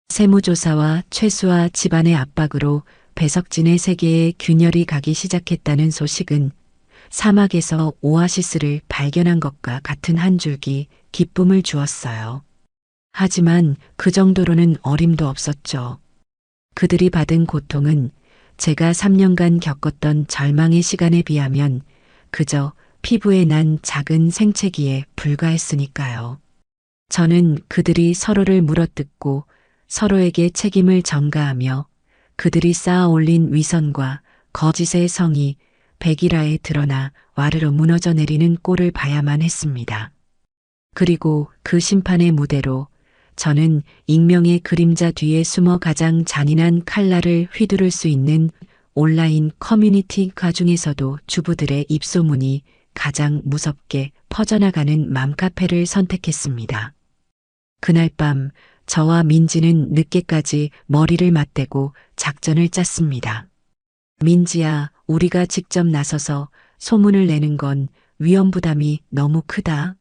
세무조사와 최수와 집안의 압박으로 배석진의 세계에 균열이 가기 시작했다는 소식은 사막에서 오아시스를 발견한 것과 같은 한 줄기 기쁨을 주었어요. 하지만 그 정도로는 어림도 없었죠. 그들이 받은 고통은 제가 3년간 겪었던 절망의 시간에 비하면 그저 피부에 난 작은 생채기에 불과했으니까요. 저는 그들이 서로를 물어뜯고 서로에게 책임을 전가하며 그들이 쌓아 올린 위선과 거짓의 성이 백일화에 드러나 와르르 무너져 내리는 꼴을 봐야만 했습니다. 그리고 그 심판의 무대로 저는 익명의 그림자 뒤에 숨어 가장 잔인한 칼날을 휘두를 수 있는 온라인 커뮤니티가 중에서도 주부들의 입소문이 가장 무섭게 퍼져나가는 맘카페를 선택했습니다. 그날 밤 저와 민지는 늦게까지 머리를 맞대고 작전을 짰습니다. 민지야, 우리가 직접 나서서 소문을 내는 건 위험 부담이 너무 크다.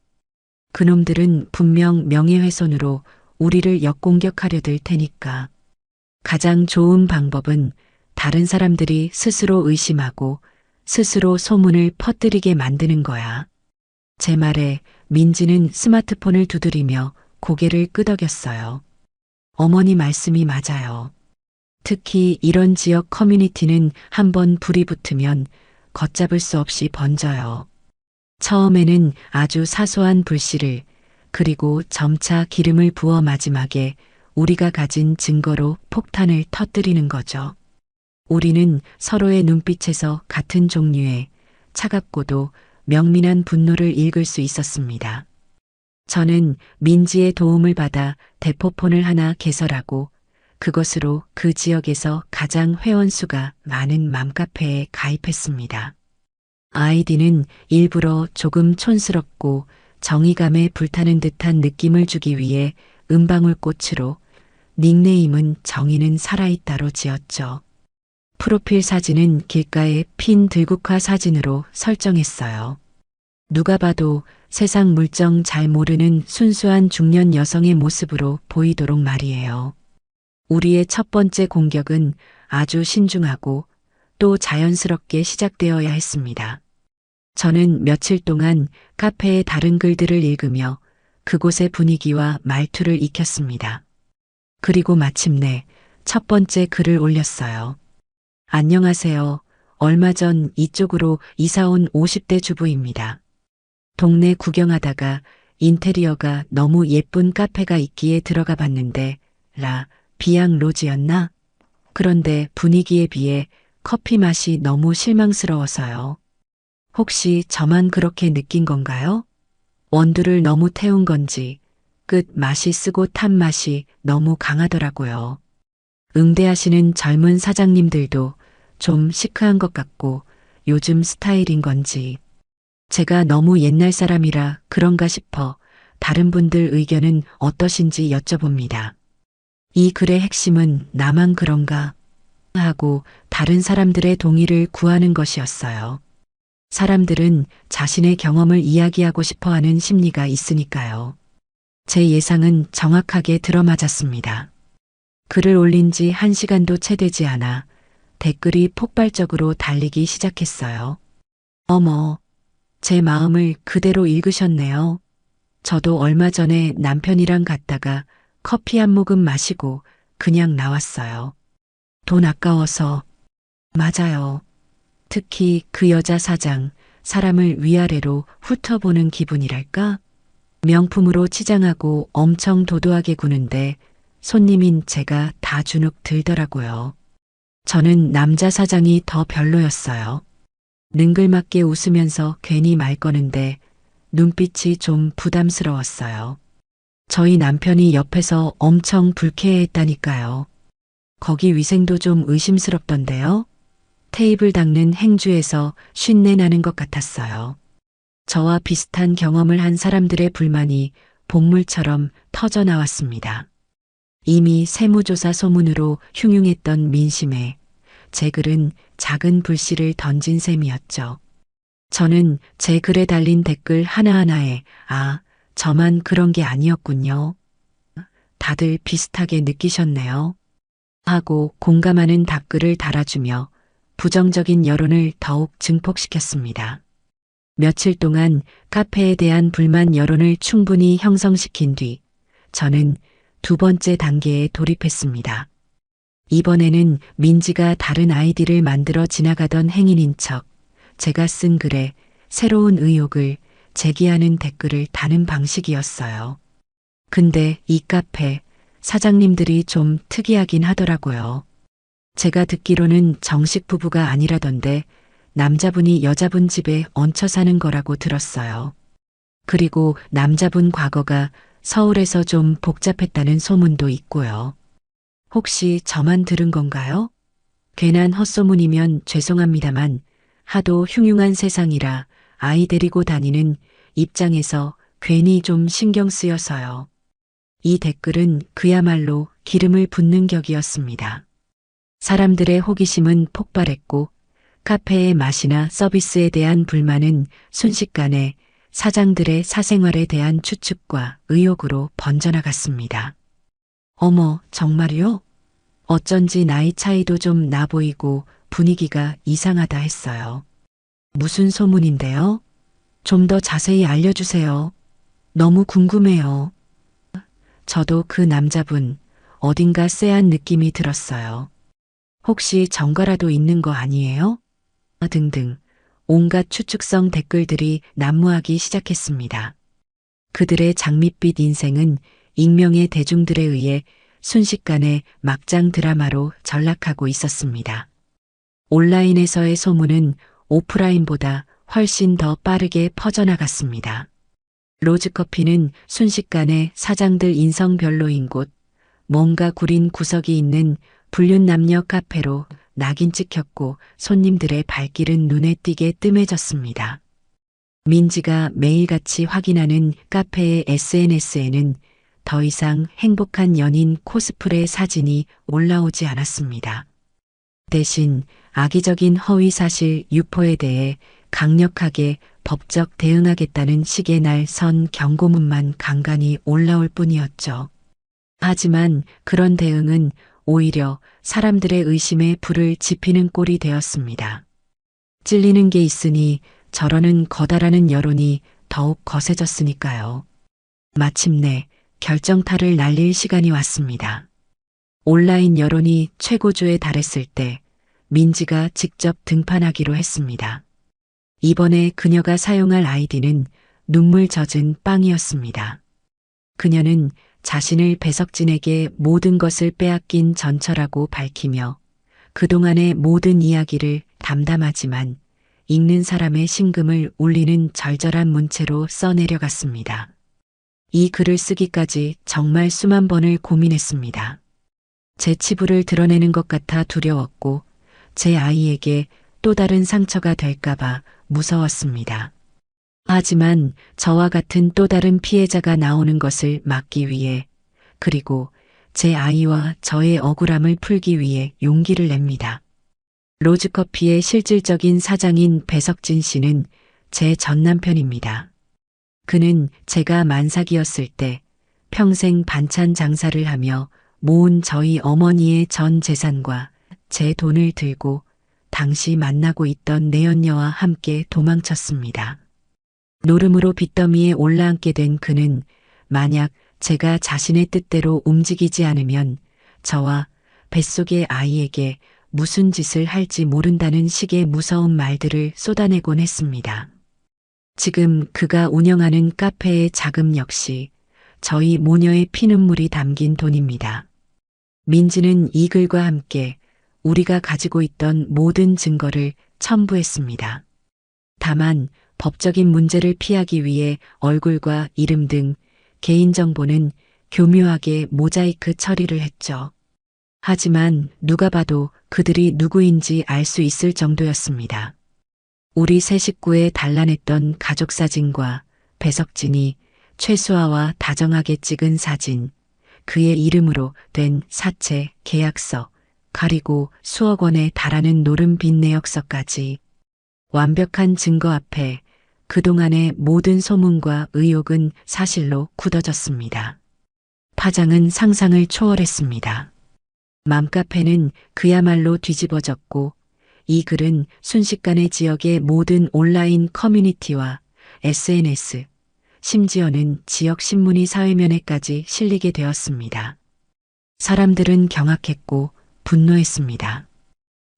그놈들은 분명 명예훼손으로 우리를 역공격하려 들 테니까. 가장 좋은 방법은 다른 사람들이 스스로 의심하고 스스로 소문을 퍼뜨리게 만드는 거야. 제 말에 민지는 스마트폰을 두드리며 고개를 끄덕였어요. 어머니 말씀이 맞아요. 특히 이런 지역 커뮤니티는 한번 불이 붙으면 걷잡을 수 없이 번져요. 처음에는 아주 사소한 불씨를, 그리고 점차 기름을 부어 마지막에 우리가 가진 증거로 폭탄을 터뜨리는 거죠. 우리는 서로의 눈빛에서 같은 종류의 차갑고도 명민한 분노를 읽을 수 있었습니다. 저는 민지의 도움을 받아 대포폰을 하나 개설하고 그것으로 그 지역에서 가장 회원수가 많은 맘카페에 가입했습니다. 아이디는 일부러 조금 촌스럽고 정의감에 불타는 듯한 느낌을 주기 위해 은방울꽃으로, 닉네임은 정의는 살아있다로 지었죠. 프로필 사진은 길가의 핀 들국화 사진으로 설정했어요. 누가 봐도 세상 물정 잘 모르는 순수한 중년 여성의 모습으로 보이도록 말이에요. 우리의 첫 번째 공격은 아주 신중하고 또 자연스럽게 시작되어야 했습니다. 저는 며칠 동안 카페의 다른 글들을 읽으며 그곳의 분위기와 말투를 익혔습니다. 그리고 마침내 첫 번째 글을 올렸어요. 안녕하세요. 얼마 전 이쪽으로 이사온 50대 주부입니다. 동네 구경하다가 인테리어가 너무 예쁜 카페가 있기에 들어가 봤는데 비앙 로지였나? 그런데 분위기에 비해 커피 맛이 너무 실망스러워서요. 혹시 저만 그렇게 느낀 건가요? 원두를 너무 태운 건지 끝 맛이 쓰고 탄 맛이 너무 강하더라고요. 응대하시는 젊은 사장님들도 좀 시크한 것 같고 요즘 스타일인 건지 제가 너무 옛날 사람이라 그런가 싶어 다른 분들 의견은 어떠신지 여쭤봅니다. 이 글의 핵심은 나만 그런가 하고 다른 사람들의 동의를 구하는 것이었어요. 사람들은 자신의 경험을 이야기하고 싶어 하는 심리가 있으니까요. 제 예상은 정확하게 들어맞았습니다. 글을 올린 지 1시간도 채 되지 않아 댓글이 폭발적으로 달리기 시작했어요. 어머, 제 마음을 그대로 읽으셨네요. 저도 얼마 전에 남편이랑 갔다가 커피 한 모금 마시고 그냥 나왔어요. 돈 아까워서. 맞아요. 특히 그 여자 사장, 사람을 위아래로 훑어보는 기분이랄까? 명품으로 치장하고 엄청 도도하게 구는데 손님인 제가 다 주눅 들더라고요. 저는 남자 사장이 더 별로였어요. 능글맞게 웃으면서 괜히 말 거는데 눈빛이 좀 부담스러웠어요. 저희 남편이 옆에서 엄청 불쾌해했다니까요. 거기 위생도 좀 의심스럽던데요? 테이블 닦는 행주에서 쉰내 나는 것 같았어요. 저와 비슷한 경험을 한 사람들의 불만이 복물처럼 터져 나왔습니다. 이미 세무조사 소문으로 흉흉했던 민심에 제 글은 작은 불씨를 던진 셈이었죠. 저는 제 글에 달린 댓글 하나하나에 저만 그런 게 아니었군요. 다들 비슷하게 느끼셨네요. 하고 공감하는 답글을 달아주며 부정적인 여론을 더욱 증폭시켰습니다. 며칠 동안 카페에 대한 불만 여론을 충분히 형성시킨 뒤 저는 두 번째 단계에 돌입했습니다. 이번에는 민지가 다른 아이디를 만들어 지나가던 행인인 척 제가 쓴 글에 새로운 의혹을 제기하는 댓글을 다는 방식이었어요. 근데 이 카페 사장님들이 좀 특이하긴 하더라고요. 제가 듣기로는 정식 부부가 아니라던데 남자분이 여자분 집에 얹혀 사는 거라고 들었어요. 그리고 남자분 과거가 서울에서 좀 복잡했다는 소문도 있고요. 혹시 저만 들은 건가요? 괜한 헛소문이면 죄송합니다만 하도 흉흉한 세상이라 아이 데리고 다니는 입장에서 괜히 좀 신경 쓰여서요. 이 댓글은 그야말로 기름을 붓는 격이었습니다. 사람들의 호기심은 폭발했고 카페의 맛이나 서비스에 대한 불만은 순식간에 사장들의 사생활에 대한 추측과 의혹으로 번져나갔습니다. 어머, 정말요? 어쩐지 나이 차이도 좀 나 보이고 분위기가 이상하다 했어요. 무슨 소문인데요? 좀 더 자세히 알려주세요. 너무 궁금해요. 저도 그 남자분 어딘가 쎄한 느낌이 들었어요. 혹시 전과라도 있는 거 아니에요? 등등 온갖 추측성 댓글들이 난무하기 시작했습니다. 그들의 장밋빛 인생은 익명의 대중들에 의해 순식간에 막장 드라마로 전락하고 있었습니다. 온라인에서의 소문은 오프라인보다 훨씬 더 빠르게 퍼져나갔습니다. 로즈커피는 순식간에 사장들 인성별로인 곳, 뭔가 구린 구석이 있는 불륜남녀 카페로 낙인 찍혔고 손님들의 발길은 눈에 띄게 뜸해졌습니다. 민지가 매일같이 확인하는 카페의 SNS에는 더 이상 행복한 연인 코스프레 사진이 올라오지 않았습니다. 대신 악의적인 허위사실 유포에 대해 강력하게 법적 대응하겠다는 식의 날 선 경고문만 간간히 올라올 뿐이었죠. 하지만 그런 대응은 오히려 사람들의 의심에 불을 지피는 꼴이 되었습니다. 찔리는 게 있으니 저러는 거다라는 여론이 더욱 거세졌으니까요. 마침내 결정타를 날릴 시간이 왔습니다. 온라인 여론이 최고조에 달했을 때 민지가 직접 등판하기로 했습니다. 이번에 그녀가 사용할 아이디는 눈물 젖은 빵이었습니다. 그녀는 자신을 배석진에게 모든 것을 빼앗긴 전처라고 밝히며 그동안의 모든 이야기를 담담하지만 읽는 사람의 심금을 울리는 절절한 문체로 써내려갔습니다. 이 글을 쓰기까지 정말 수만 번을 고민했습니다. 제 치부를 드러내는 것 같아 두려웠고 제 아이에게 또 다른 상처가 될까봐 무서웠습니다. 하지만 저와 같은 또 다른 피해자가 나오는 것을 막기 위해 그리고 제 아이와 저의 억울함을 풀기 위해 용기를 냅니다. 로즈커피의 실질적인 사장인 배석진 씨는 제 전남편입니다. 그는 제가 만삭이었을 때 평생 반찬 장사를 하며 모은 저희 어머니의 전 재산과 제 돈을 들고 당시 만나고 있던 내연녀와 함께 도망쳤습니다. 노름으로 빚더미에 올라앉게 된 그는 만약 제가 자신의 뜻대로 움직이지 않으면 저와 뱃속의 아이에게 무슨 짓을 할지 모른다는 식의 무서운 말들을 쏟아내곤 했습니다. 지금 그가 운영하는 카페의 자금 역시 저희 모녀의 피눈물이 담긴 돈입니다. 민지는 이 글과 함께 우리가 가지고 있던 모든 증거를 첨부했습니다. 다만 법적인 문제를 피하기 위해 얼굴과 이름 등 개인정보는 교묘하게 모자이크 처리를 했죠. 하지만 누가 봐도 그들이 누구인지 알 수 있을 정도였습니다. 우리 세 식구의 단란했던 가족 사진과 배석진이 최수아와 다정하게 찍은 사진, 그의 이름으로 된 사채, 계약서, 그리고 수억 원에 달하는 노름 빚 내역서까지 완벽한 증거 앞에 그동안의 모든 소문과 의혹은 사실로 굳어졌습니다. 파장은 상상을 초월했습니다. 맘카페는 그야말로 뒤집어졌고 이 글은 순식간에 지역의 모든 온라인 커뮤니티와 SNS, 심지어는 지역 신문이 사회면에까지 실리게 되었습니다. 사람들은 경악했고 분노했습니다.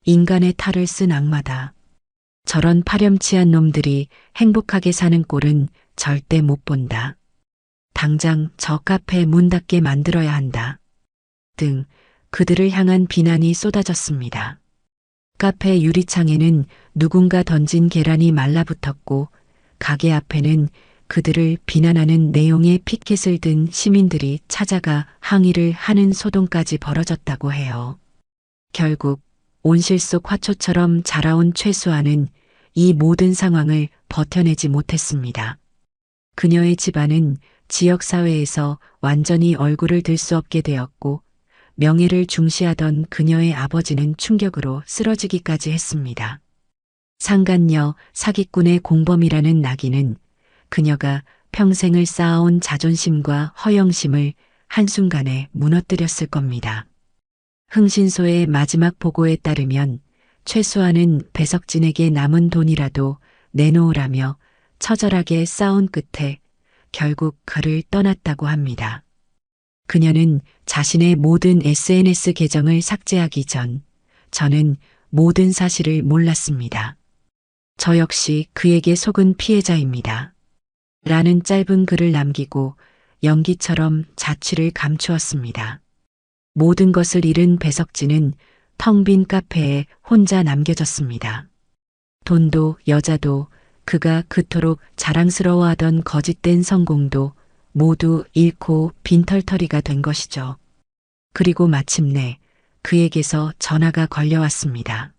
인간의 탈을 쓴 악마다. 저런 파렴치한 놈들이 행복하게 사는 꼴은 절대 못 본다. 당장 저 카페 문 닫게 만들어야 한다. 등 그들을 향한 비난이 쏟아졌습니다. 카페 유리창에는 누군가 던진 계란이 말라붙었고 가게 앞에는 그들을 비난하는 내용의 피켓을 든 시민들이 찾아가 항의를 하는 소동까지 벌어졌다고 해요. 결국 온실 속 화초처럼 자라온 최수아는 이 모든 상황을 버텨내지 못했습니다. 그녀의 집안은 지역사회에서 완전히 얼굴을 들 수 없게 되었고 명예를 중시하던 그녀의 아버지는 충격으로 쓰러지기까지 했습니다. 상간녀 사기꾼의 공범이라는 낙인은 그녀가 평생을 쌓아온 자존심과 허영심을 한순간에 무너뜨렸을 겁니다. 흥신소의 마지막 보고에 따르면 최수아는 배석진에게 남은 돈이라도 내놓으라며 처절하게 싸운 끝에 결국 그를 떠났다고 합니다. 그녀는 자신의 모든 SNS 계정을 삭제하기 전 저는 모든 사실을 몰랐습니다. 저 역시 그에게 속은 피해자입니다. 라는 짧은 글을 남기고 연기처럼 자취를 감추었습니다. 모든 것을 잃은 배석진은 텅 빈 카페에 혼자 남겨졌습니다. 돈도 여자도 그가 그토록 자랑스러워하던 거짓된 성공도 모두 잃고 빈털터리가 된 것이죠. 그리고 마침내 그에게서 전화가 걸려왔습니다.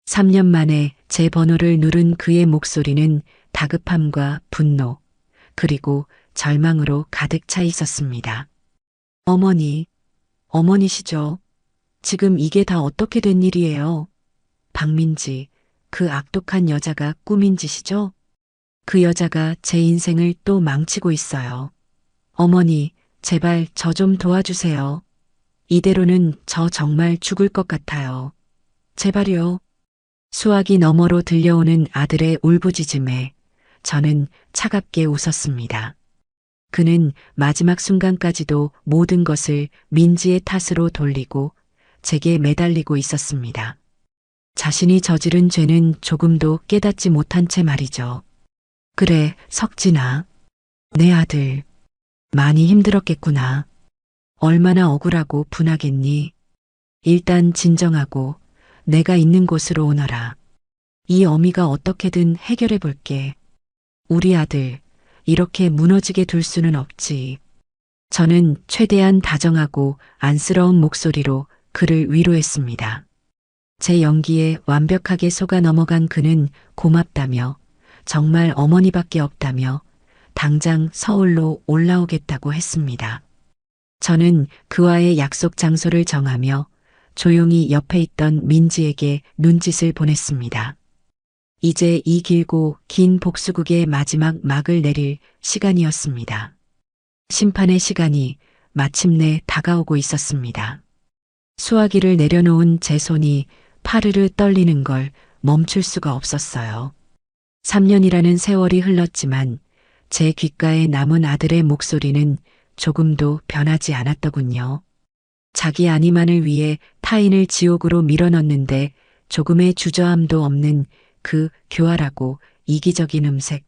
3년 만에 제 번호를 누른 그의 목소리는 다급함과 분노, 그리고 절망으로 가득 차 있었습니다. 어머니, 어머니시죠? 지금 이게 다 어떻게 된 일이에요? 박민지, 그 악독한 여자가 꾸민 짓이죠? 그 여자가 제 인생을 또 망치고 있어요. 어머니, 제발 저 좀 도와주세요. 이대로는 저 정말 죽을 것 같아요. 제발요. 수화기 너머로 들려오는 아들의 울부짖음에 저는 차갑게 웃었습니다. 그는 마지막 순간까지도 모든 것을 민지의 탓으로 돌리고 제게 매달리고 있었습니다. 자신이 저지른 죄는 조금도 깨닫지 못한 채 말이죠. 그래, 석진아. 내 아들. 많이 힘들었겠구나. 얼마나 억울하고 분하겠니? 일단 진정하고 내가 있는 곳으로 오너라. 이 어미가 어떻게든 해결해 볼게. 우리 아들, 이렇게 무너지게 둘 수는 없지. 저는 최대한 다정하고 안쓰러운 목소리로 그를 위로했습니다. 제 연기에 완벽하게 속아 넘어간 그는 고맙다며 정말 어머니밖에 없다며 당장 서울로 올라오겠다고 했습니다. 저는 그와의 약속 장소를 정하며 조용히 옆에 있던 민지에게 눈짓을 보냈습니다. 이제 이 길고 긴 복수극의 마지막 막을 내릴 시간이었습니다. 심판의 시간이 마침내 다가오고 있었습니다. 수화기를 내려놓은 제 손이 파르르 떨리는 걸 멈출 수가 없었어요. 3년이라는 세월이 흘렀지만 제 귓가에 남은 아들의 목소리는 조금도 변하지 않았더군요. 자기 아니만을 위해 타인을 지옥으로 밀어넣는데 조금의 주저함도 없는 그 교활하고 이기적인 음색.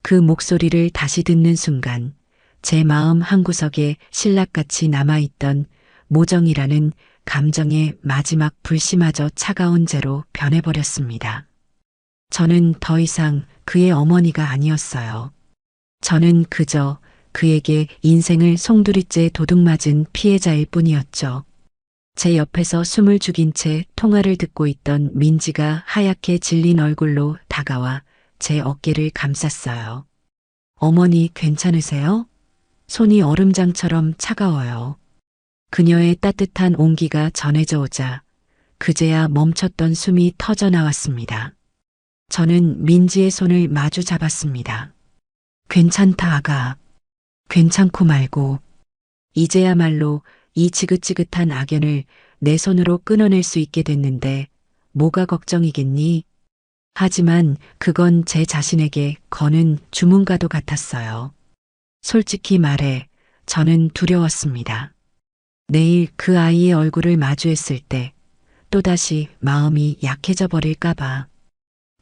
그 목소리를 다시 듣는 순간 제 마음 한구석에 신락같이 남아있던 모정이라는 감정의 마지막 불씨마저 차가운 재로 변해버렸습니다. 저는 더 이상 그의 어머니가 아니었어요. 저는 그저 그에게 인생을 송두리째 도둑맞은 피해자일 뿐이었죠. 제 옆에서 숨을 죽인 채 통화를 듣고 있던 민지가 하얗게 질린 얼굴로 다가와 제 어깨를 감쌌어요. 어머니 괜찮으세요? 손이 얼음장처럼 차가워요. 그녀의 따뜻한 온기가 전해져 오자 그제야 멈췄던 숨이 터져 나왔습니다. 저는 민지의 손을 마주 잡았습니다. 괜찮다, 아가. 괜찮고 말고. 이제야말로 이 지긋지긋한 악연을 내 손으로 끊어낼 수 있게 됐는데 뭐가 걱정이겠니? 하지만 그건 제 자신에게 거는 주문과도 같았어요. 솔직히 말해 저는 두려웠습니다. 내일 그 아이의 얼굴을 마주했을 때 또다시 마음이 약해져 버릴까봐.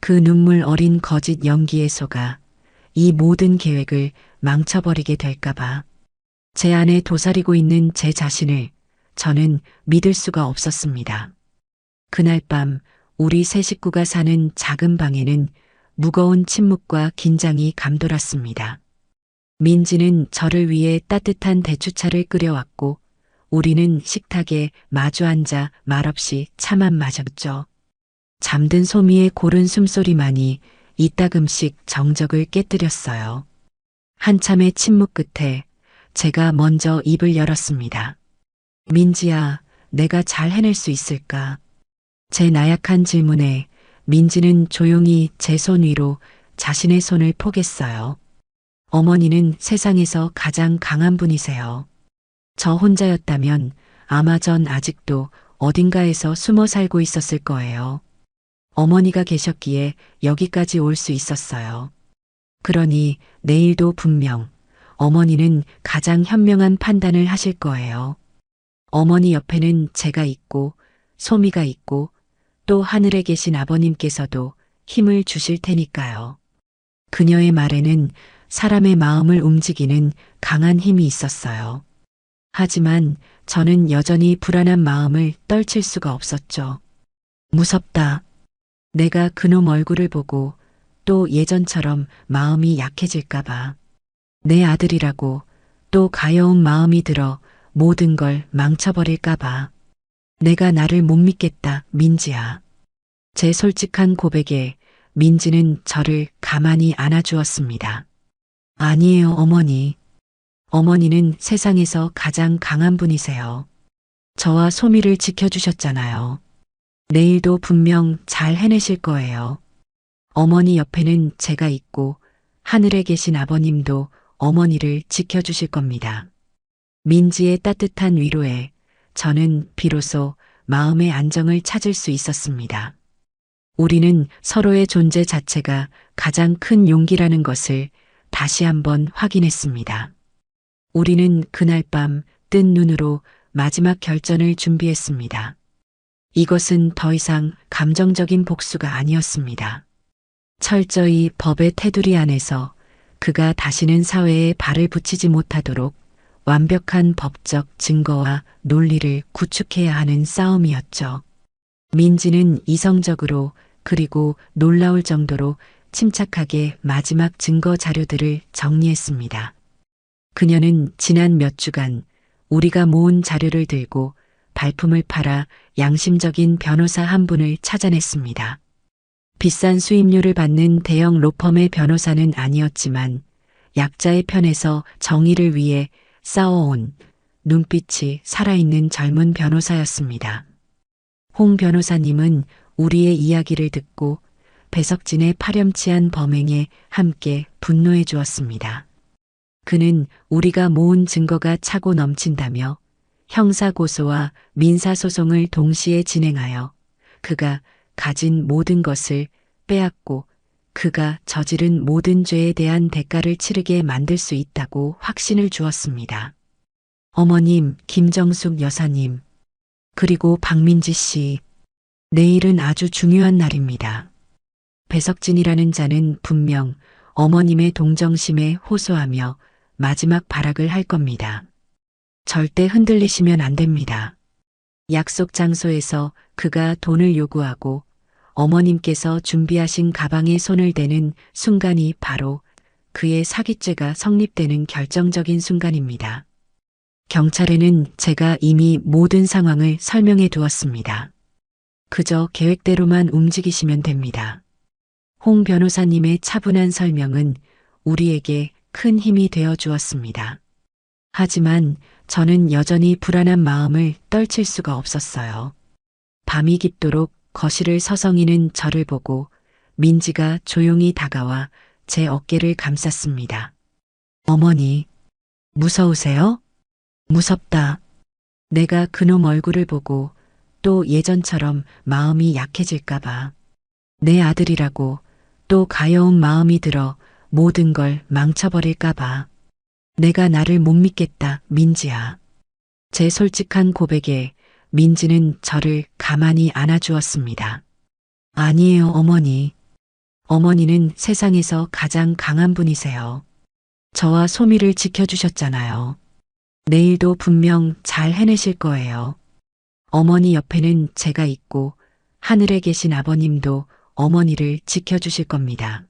그 눈물 어린 거짓 연기에 속아 이 모든 계획을 망쳐버리게 될까봐. 제 안에 도사리고 있는 제 자신을 저는 믿을 수가 없었습니다. 그날 밤 우리 세 식구가 사는 작은 방에는 무거운 침묵과 긴장이 감돌았습니다. 민지는 저를 위해 따뜻한 대추차를 끓여왔고 우리는 식탁에 마주 앉아 말없이 차만 마셨죠. 잠든 소미의 고른 숨소리만이 이따금씩 정적을 깨뜨렸어요. 한참의 침묵 끝에 제가 먼저 입을 열었습니다. 민지야, 내가 잘 해낼 수 있을까? 제 나약한 질문에 민지는 조용히 제 손 위로 자신의 손을 포겠어요. 어머니는 세상에서 가장 강한 분이세요. 저 혼자였다면 아마 전 아직도 어딘가에서 숨어 살고 있었을 거예요. 어머니가 계셨기에 여기까지 올 수 있었어요. 그러니 내일도 분명 어머니는 가장 현명한 판단을 하실 거예요. 어머니 옆에는 제가 있고 소미가 있고 또 하늘에 계신 아버님께서도 힘을 주실 테니까요. 그녀의 말에는 사람의 마음을 움직이는 강한 힘이 있었어요. 하지만 저는 여전히 불안한 마음을 떨칠 수가 없었죠. 무섭다. 내가 그놈 얼굴을 보고 또 예전처럼 마음이 약해질까봐. 내 아들이라고 또 가여운 마음이 들어 모든 걸 망쳐버릴까봐. 내가 나를 못 믿겠다, 민지야. 제 솔직한 고백에 민지는 저를 가만히 안아주었습니다. 아니에요, 어머니. 어머니는 세상에서 가장 강한 분이세요. 저와 소미를 지켜주셨잖아요. 내일도 분명 잘 해내실 거예요. 어머니 옆에는 제가 있고 하늘에 계신 아버님도 어머니를 지켜주실 겁니다. 민지의 따뜻한 위로에 저는 비로소 마음의 안정을 찾을 수 있었습니다. 우리는 서로의 존재 자체가 가장 큰 용기라는 것을 다시 한번 확인했습니다. 우리는 그날 밤 뜬 눈으로 마지막 결전을 준비했습니다. 이것은 더 이상 감정적인 복수가 아니었습니다. 철저히 법의 테두리 안에서 그가 다시는 사회에 발을 붙이지 못하도록 완벽한 법적 증거와 논리를 구축해야 하는 싸움이었죠. 민지는 이성적으로 그리고 놀라울 정도로 침착하게 마지막 증거 자료들을 정리했습니다. 그녀는 지난 몇 주간 우리가 모은 자료를 들고 발품을 팔아 양심적인 변호사 한 분을 찾아냈습니다. 비싼 수임료를 받는 대형 로펌의 변호사는 아니었지만 약자의 편에서 정의를 위해 싸워온 눈빛이 살아있는 젊은 변호사였습니다. 홍 변호사님은 우리의 이야기를 듣고 배석진의 파렴치한 범행에 함께 분노해 주었습니다. 그는 우리가 모은 증거가 차고 넘친다며 형사고소와 민사소송을 동시에 진행하여 그가 가진 모든 것을 빼앗고 그가 저지른 모든 죄에 대한 대가를 치르게 만들 수 있다고 확신을 주었습니다. 어머님, 김정숙 여사님, 그리고 박민지 씨, 내일은 아주 중요한 날입니다. 배석진이라는 자는 분명 어머님의 동정심에 호소하며 마지막 발악을 할 겁니다. 절대 흔들리시면 안 됩니다. 약속 장소에서 그가 돈을 요구하고 어머님께서 준비하신 가방에 손을 대는 순간이 바로 그의 사기죄가 성립되는 결정적인 순간입니다. 경찰에는 제가 이미 모든 상황을 설명해 두었습니다. 그저 계획대로만 움직이시면 됩니다. 홍 변호사님의 차분한 설명은 우리에게 큰 힘이 되어 주었습니다. 하지만 저는 여전히 불안한 마음을 떨칠 수가 없었어요. 밤이 깊도록 거실을 서성이는 저를 보고 민지가 조용히 다가와 제 어깨를 감쌌습니다. 어머니, 무서우세요? 무섭다. 내가 그놈 얼굴을 보고 또 예전처럼 마음이 약해질까봐. 내 아들이라고 또 가여운 마음이 들어 모든 걸 망쳐버릴까봐. 내가 나를 못 믿겠다, 민지야. 제 솔직한 고백에 민지는 저를 가만히 안아주었습니다. 아니에요, 어머니. 어머니는 세상에서 가장 강한 분이세요. 저와 소미를 지켜주셨잖아요. 내일도 분명 잘 해내실 거예요. 어머니 옆에는 제가 있고 하늘에 계신 아버님도 어머니를 지켜주실 겁니다.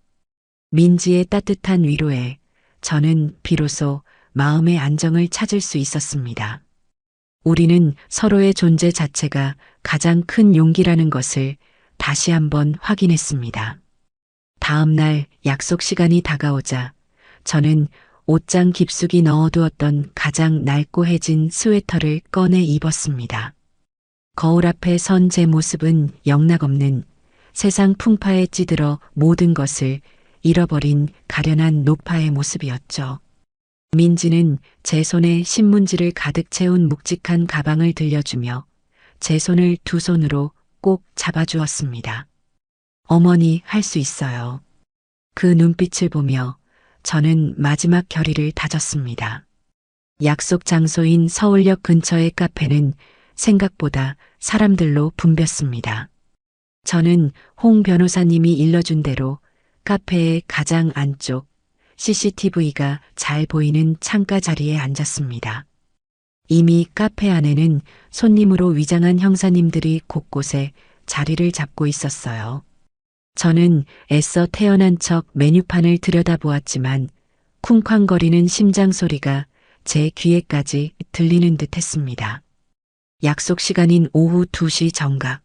민지의 따뜻한 위로에 저는 비로소 마음의 안정을 찾을 수 있었습니다. 우리는 서로의 존재 자체가 가장 큰 용기라는 것을 다시 한번 확인했습니다. 다음 날 약속 시간이 다가오자 저는 옷장 깊숙이 넣어두었던 가장 낡고해진 스웨터를 꺼내 입었습니다. 거울 앞에 선 제 모습은 영락없는 세상 풍파에 찌들어 모든 것을 잃어버린 가련한 노파의 모습이었죠. 민지는 제 손에 신문지를 가득 채운 묵직한 가방을 들려주며 제 손을 두 손으로 꼭 잡아주었습니다. 어머니, 할 수 있어요. 그 눈빛을 보며 저는 마지막 결의를 다졌습니다. 약속 장소인 서울역 근처의 카페는 생각보다 사람들로 붐볐습니다. 저는 홍 변호사님이 일러준 대로 카페의 가장 안쪽 CCTV가 잘 보이는 창가 자리에 앉았습니다. 이미 카페 안에는 손님으로 위장한 형사님들이 곳곳에 자리를 잡고 있었어요. 저는 애써 태어난 척 메뉴판을 들여다보았지만 쿵쾅거리는 심장 소리가 제 귀에까지 들리는 듯 했습니다. 약속 시간인 오후 2시 정각.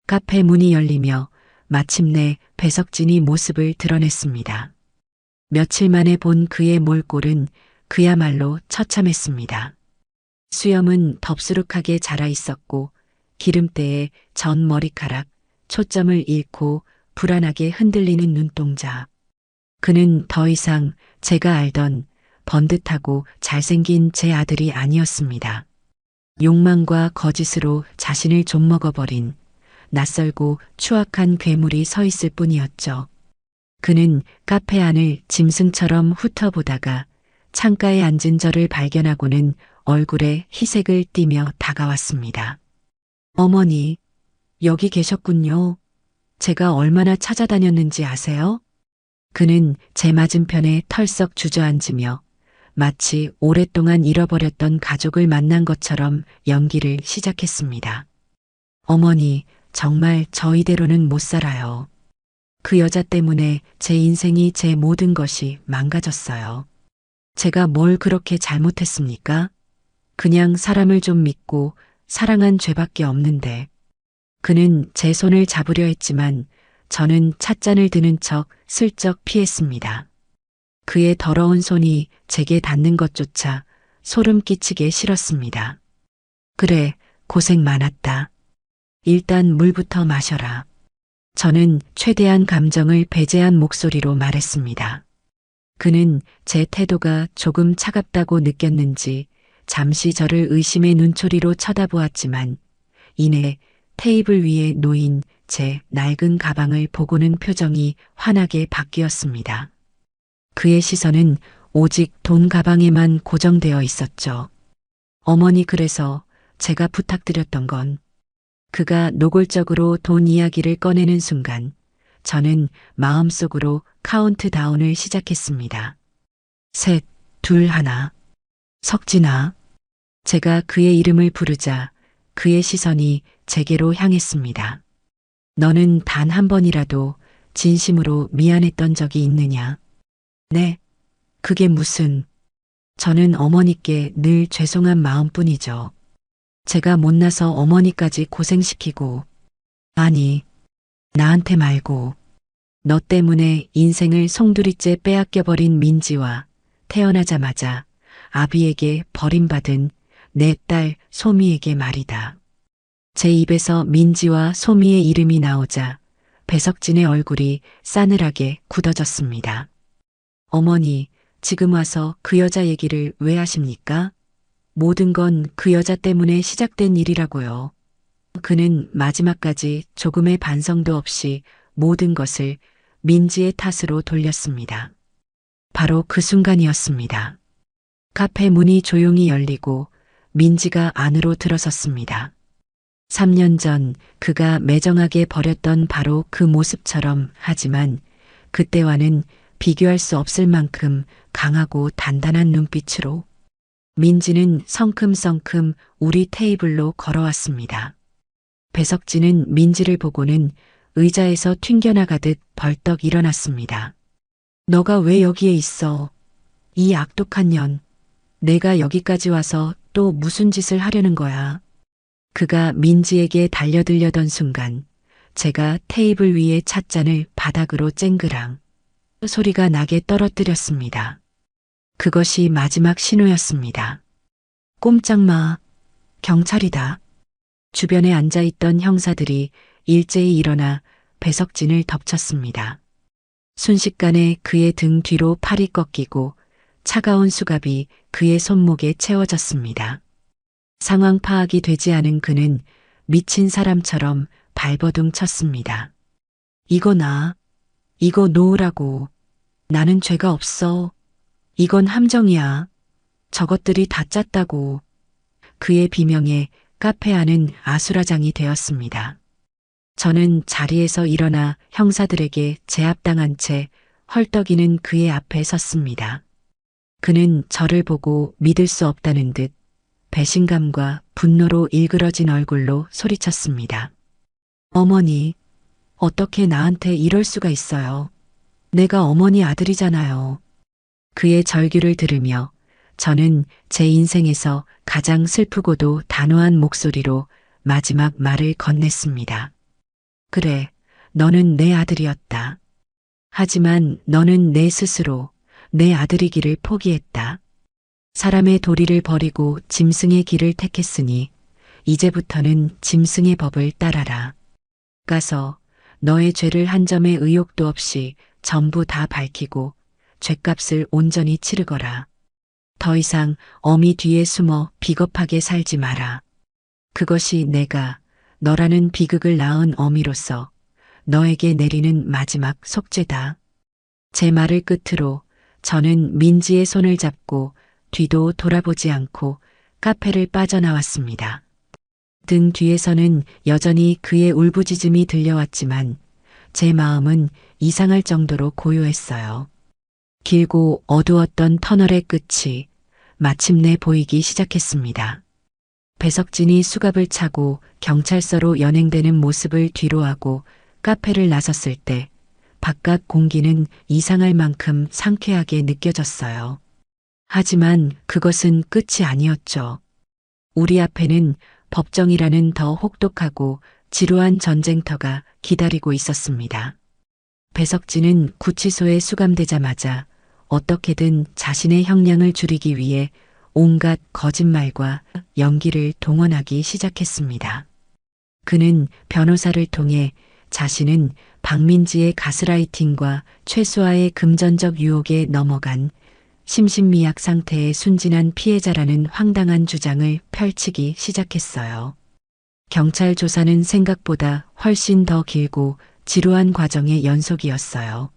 카페 문이 열리며 마침내 배석진이 모습을 드러냈습니다. 며칠 만에 본 그의 몰골은 그야말로 처참했습니다. 수염은 덥수룩하게 자라 있었고 기름때에 전 머리카락, 초점을 잃고 불안하게 흔들리는 눈동자. 그는 더 이상 제가 알던 번듯하고 잘생긴 제 아들이 아니었습니다. 욕망과 거짓으로 자신을 좀먹어버린 낯설고 추악한 괴물이 서 있을 뿐이었죠. 그는 카페 안을 짐승처럼 훑어보다가 창가에 앉은 저를 발견하고는 얼굴에 희색을 띠며 다가왔습니다. 어머니, 여기 계셨군요. 제가 얼마나 찾아다녔는지 아세요? 그는 제 맞은편에 털썩 주저앉으며 마치 오랫동안 잃어버렸던 가족을 만난 것처럼 연기를 시작했습니다. 어머니, 정말 저 이대로는 못 살아요. 그 여자 때문에 제 인생이 제 모든 것이 망가졌어요. 제가 뭘 그렇게 잘못했습니까? 그냥 사람을 좀 믿고 사랑한 죄밖에 없는데. 그는 제 손을 잡으려 했지만 저는 찻잔을 드는 척 슬쩍 피했습니다. 그의 더러운 손이 제게 닿는 것조차 소름 끼치게 싫었습니다. 그래, 고생 많았다. 일단 물부터 마셔라. 저는 최대한 감정을 배제한 목소리로 말했습니다. 그는 제 태도가 조금 차갑다고 느꼈는지 잠시 저를 의심의 눈초리로 쳐다보았지만 이내 테이블 위에 놓인 제 낡은 가방을 보고는 표정이 환하게 바뀌었습니다. 그의 시선은 오직 돈 가방에만 고정되어 있었죠. 어머니, 그래서 제가 부탁드렸던 건 그가 노골적으로 돈 이야기를 꺼내는 순간 저는 마음속으로 카운트다운을 시작했습니다. 3, 2, 1. 석진아. 제가 그의 이름을 부르자 그의 시선이 제게로 향했습니다. 너는 단 한 번이라도 진심으로 미안했던 적이 있느냐? 네. 그게 무슨... 저는 어머니께 늘 죄송한 마음뿐이죠. 제가 못나서 어머니까지 고생시키고, 아니, 나한테 말고, 너 때문에 인생을 송두리째 빼앗겨버린 민지와 태어나자마자 아비에게 버림받은 내 딸 소미에게 말이다. 제 입에서 민지와 소미의 이름이 나오자 배석진의 얼굴이 싸늘하게 굳어졌습니다. 어머니, 지금 와서 그 여자 얘기를 왜 하십니까? 모든 건 그 여자 때문에 시작된 일이라고요. 그는 마지막까지 조금의 반성도 없이 모든 것을 민지의 탓으로 돌렸습니다. 바로 그 순간이었습니다. 카페 문이 조용히 열리고 민지가 안으로 들어섰습니다. 3년 전 그가 매정하게 버렸던 바로 그 모습처럼, 하지만 그때와는 비교할 수 없을 만큼 강하고 단단한 눈빛으로. 민지는 성큼성큼 우리 테이블로 걸어왔습니다. 배석진은 민지를 보고는 의자에서 튕겨나가듯 벌떡 일어났습니다. 너가 왜 여기에 있어? 이 악독한 년. 내가 여기까지 와서 또 무슨 짓을 하려는 거야? 그가 민지에게 달려들려던 순간 제가 테이블 위에 찻잔을 바닥으로 쨍그랑 소리가 나게 떨어뜨렸습니다. 그것이 마지막 신호였습니다. 꼼짝 마. 경찰이다. 주변에 앉아있던 형사들이 일제히 일어나 배석진을 덮쳤습니다. 순식간에 그의 등 뒤로 팔이 꺾이고 차가운 수갑이 그의 손목에 채워졌습니다. 상황 파악이 되지 않은 그는 미친 사람처럼 발버둥 쳤습니다. 이거 이거 놓으라고. 나는 죄가 없어. 이건 함정이야. 저것들이 다 짰다고. 그의 비명에 카페 안은 아수라장이 되었습니다. 저는 자리에서 일어나 형사들에게 제압당한 채 헐떡이는 그의 앞에 섰습니다. 그는 저를 보고 믿을 수 없다는 듯 배신감과 분노로 일그러진 얼굴로 소리쳤습니다. 어머니, 어떻게 나한테 이럴 수가 있어요? 내가 어머니 아들이잖아요. 그의 절규를 들으며 저는 제 인생에서 가장 슬프고도 단호한 목소리로 마지막 말을 건넸습니다. 그래, 너는 내 아들이었다. 하지만 너는 내 스스로 내 아들이기를 포기했다. 사람의 도리를 버리고 짐승의 길을 택했으니 이제부터는 짐승의 법을 따라라. 가서 너의 죄를 한 점의 의혹도 없이 전부 다 밝히고 죗값을 온전히 치르거라. 더 이상 어미 뒤에 숨어 비겁하게 살지 마라. 그것이 내가 너라는 비극을 낳은 어미로서 너에게 내리는 마지막 속죄다. 제 말을 끝으로 저는 민지의 손을 잡고 뒤도 돌아보지 않고 카페를 빠져나왔습니다. 등 뒤에서는 여전히 그의 울부짖음이 들려왔지만 제 마음은 이상할 정도로 고요했어요. 길고 어두웠던 터널의 끝이 마침내 보이기 시작했습니다. 배석진이 수갑을 차고 경찰서로 연행되는 모습을 뒤로하고 카페를 나섰을 때 바깥 공기는 이상할 만큼 상쾌하게 느껴졌어요. 하지만 그것은 끝이 아니었죠. 우리 앞에는 법정이라는 더 혹독하고 지루한 전쟁터가 기다리고 있었습니다. 배석진은 구치소에 수감되자마자 어떻게든 자신의 형량을 줄이기 위해 온갖 거짓말과 연기를 동원하기 시작했습니다. 그는 변호사를 통해 자신은 박민지의 가스라이팅과 최수아의 금전적 유혹에 넘어간 심신미약 상태의 순진한 피해자라는 황당한 주장을 펼치기 시작했어요. 경찰 조사는 생각보다 훨씬 더 길고 지루한 과정의 연속이었어요.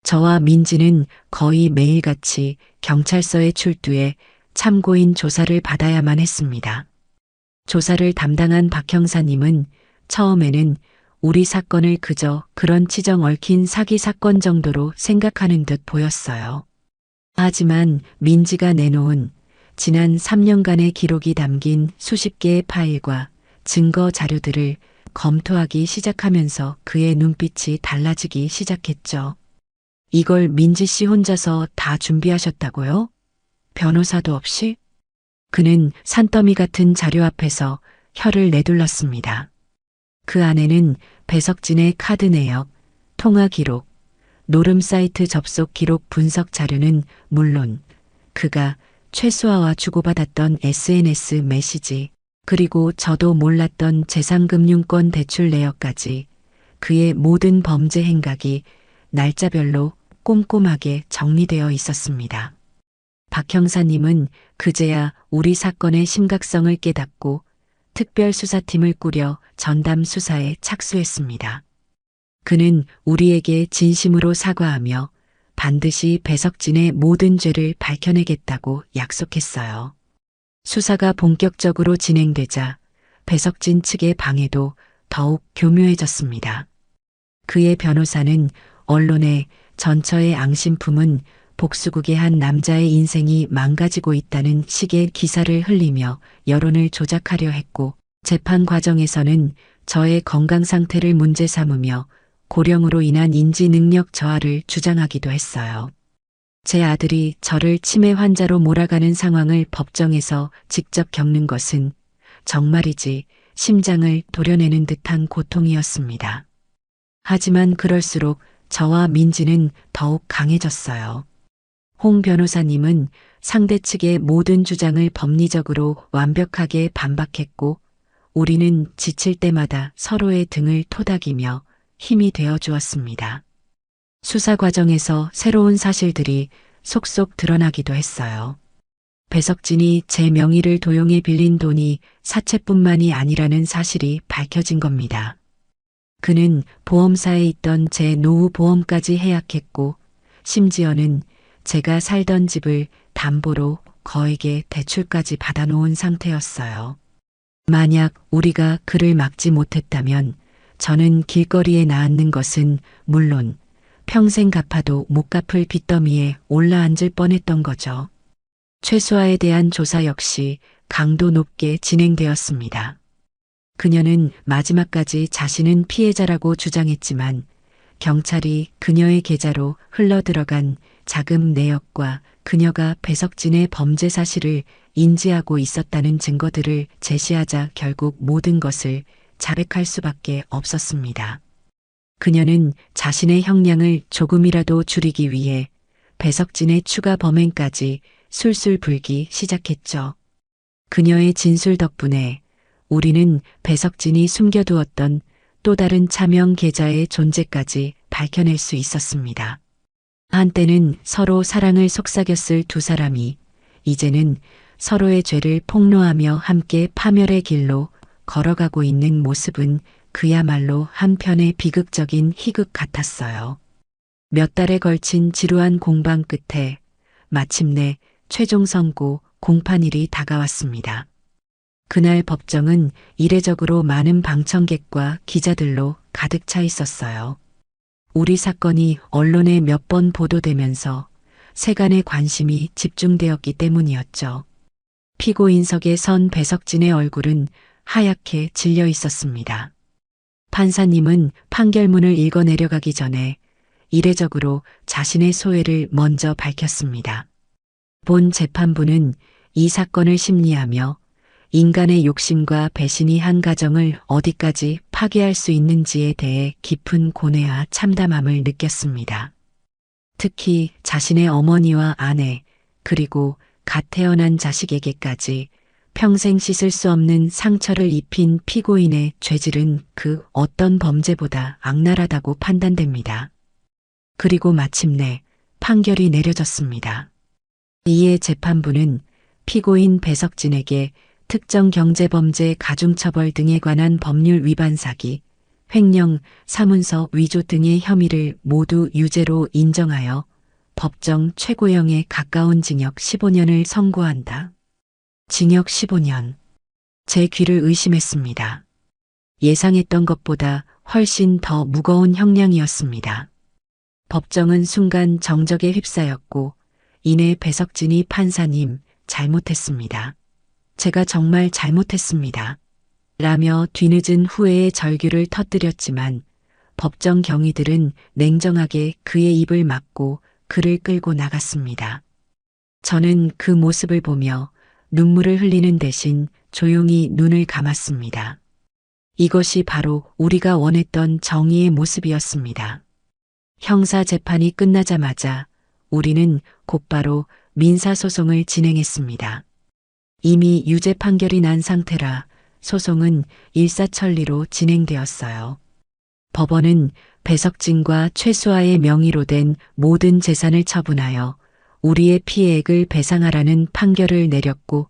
저와 민지는 거의 매일같이 경찰서에 출두해 참고인 조사를 받아야만 했습니다. 조사를 담당한 박 형사님은 처음에는 우리 사건을 그저 그런 치정 얽힌 사기 사건 정도로 생각하는 듯 보였어요. 하지만 민지가 내놓은 지난 3년간의 기록이 담긴 수십 개의 파일과 증거 자료들을 검토하기 시작하면서 그의 눈빛이 달라지기 시작했죠. 이걸 민지 씨 혼자서 다 준비하셨다고요? 변호사도 없이? 그는 산더미 같은 자료 앞에서 혀를 내둘렀습니다. 그 안에는 배석진의 카드 내역, 통화 기록, 노름 사이트 접속 기록 분석 자료는 물론 그가 최수아와 주고받았던 SNS 메시지, 그리고 저도 몰랐던 재상금융권 대출 내역까지 그의 모든 범죄 행각이 날짜별로 꼼꼼하게 정리되어 있었습니다. 박 형사님은 그제야 우리 사건의 심각성을 깨닫고 특별수사팀을 꾸려 전담 수사에 착수했습니다. 그는 우리에게 진심으로 사과하며 반드시 배석진의 모든 죄를 밝혀내겠다고 약속했어요. 수사가 본격적으로 진행되자 배석진 측의 방해도 더욱 교묘해졌습니다. 그의 변호사는 언론에 전처의 앙심품은 복수국의 한 남자의 인생이 망가지고 있다는 식의 기사를 흘리며 여론을 조작하려 했고, 재판 과정에서는 저의 건강 상태를 문제 삼으며 고령으로 인한 인지 능력 저하를 주장하기도 했어요. 제 아들이 저를 치매 환자로 몰아가는 상황을 법정에서 직접 겪는 것은 정말이지 심장을 도려내는 듯한 고통이었습니다. 하지만 그럴수록 저와 민지는 더욱 강해졌어요. 홍 변호사님은 상대 측의 모든 주장을 법리적으로 완벽하게 반박했고, 우리는 지칠 때마다 서로의 등을 토닥이며 힘이 되어 주었습니다. 수사 과정에서 새로운 사실들이 속속 드러나기도 했어요. 배석진이 제 명의를 도용해 빌린 돈이 사채뿐만이 아니라는 사실이 밝혀진 겁니다. 그는 보험사에 있던 제 노후 보험까지 해약했고, 심지어는 제가 살던 집을 담보로 거액의 대출까지 받아놓은 상태였어요. 만약 우리가 그를 막지 못했다면 저는 길거리에 나앉는 것은 물론 평생 갚아도 못 갚을 빚더미에 올라앉을 뻔했던 거죠. 최수아에 대한 조사 역시 강도 높게 진행되었습니다. 그녀는 마지막까지 자신은 피해자라고 주장했지만 경찰이 그녀의 계좌로 흘러들어간 자금 내역과 그녀가 배석진의 범죄 사실을 인지하고 있었다는 증거들을 제시하자 결국 모든 것을 자백할 수밖에 없었습니다. 그녀는 자신의 형량을 조금이라도 줄이기 위해 배석진의 추가 범행까지 술술 불기 시작했죠. 그녀의 진술 덕분에 우리는 배석진이 숨겨두었던 또 다른 차명 계좌의 존재까지 밝혀낼 수 있었습니다. 한때는 서로 사랑을 속삭였을 두 사람이 이제는 서로의 죄를 폭로하며 함께 파멸의 길로 걸어가고 있는 모습은 그야말로 한편의 비극적인 희극 같았어요. 몇 달에 걸친 지루한 공방 끝에 마침내 최종 선고 공판일이 다가왔습니다. 그날 법정은 이례적으로 많은 방청객과 기자들로 가득 차 있었어요. 우리 사건이 언론에 몇 번 보도되면서 세간의 관심이 집중되었기 때문이었죠. 피고인석에 선 배석진의 얼굴은 하얗게 질려 있었습니다. 판사님은 판결문을 읽어 내려가기 전에 이례적으로 자신의 소회를 먼저 밝혔습니다. 본 재판부는 이 사건을 심리하며 인간의 욕심과 배신이 한 가정을 어디까지 파괴할 수 있는지에 대해 깊은 고뇌와 참담함을 느꼈습니다. 특히 자신의 어머니와 아내, 그리고 갓 태어난 자식에게까지 평생 씻을 수 없는 상처를 입힌 피고인의 죄질은 그 어떤 범죄보다 악랄하다고 판단됩니다. 그리고 마침내 판결이 내려졌습니다. 이에 재판부는 피고인 배석진에게 특정 경제범죄 가중처벌 등에 관한 법률 위반 사기, 횡령, 사문서 위조 등의 혐의를 모두 유죄로 인정하여 법정 최고형에 가까운 징역 15년을 선고한다. 징역 15년. 제 귀를 의심했습니다. 예상했던 것보다 훨씬 더 무거운 형량이었습니다. 법정은 순간 정적에 휩싸였고 이내 배석진이 판사님 잘못했습니다. 제가 정말 잘못했습니다. 라며 뒤늦은 후회의 절규를 터뜨렸지만 법정 경위들은 냉정하게 그의 입을 막고 그를 끌고 나갔습니다. 저는 그 모습을 보며 눈물을 흘리는 대신 조용히 눈을 감았습니다. 이것이 바로 우리가 원했던 정의의 모습이었습니다. 형사 재판이 끝나자마자 우리는 곧바로 민사소송을 진행했습니다. 이미 유죄 판결이 난 상태라 소송은 일사천리로 진행되었어요. 법원은 배석진과 최수아의 명의로 된 모든 재산을 처분하여 우리의 피해액을 배상하라는 판결을 내렸고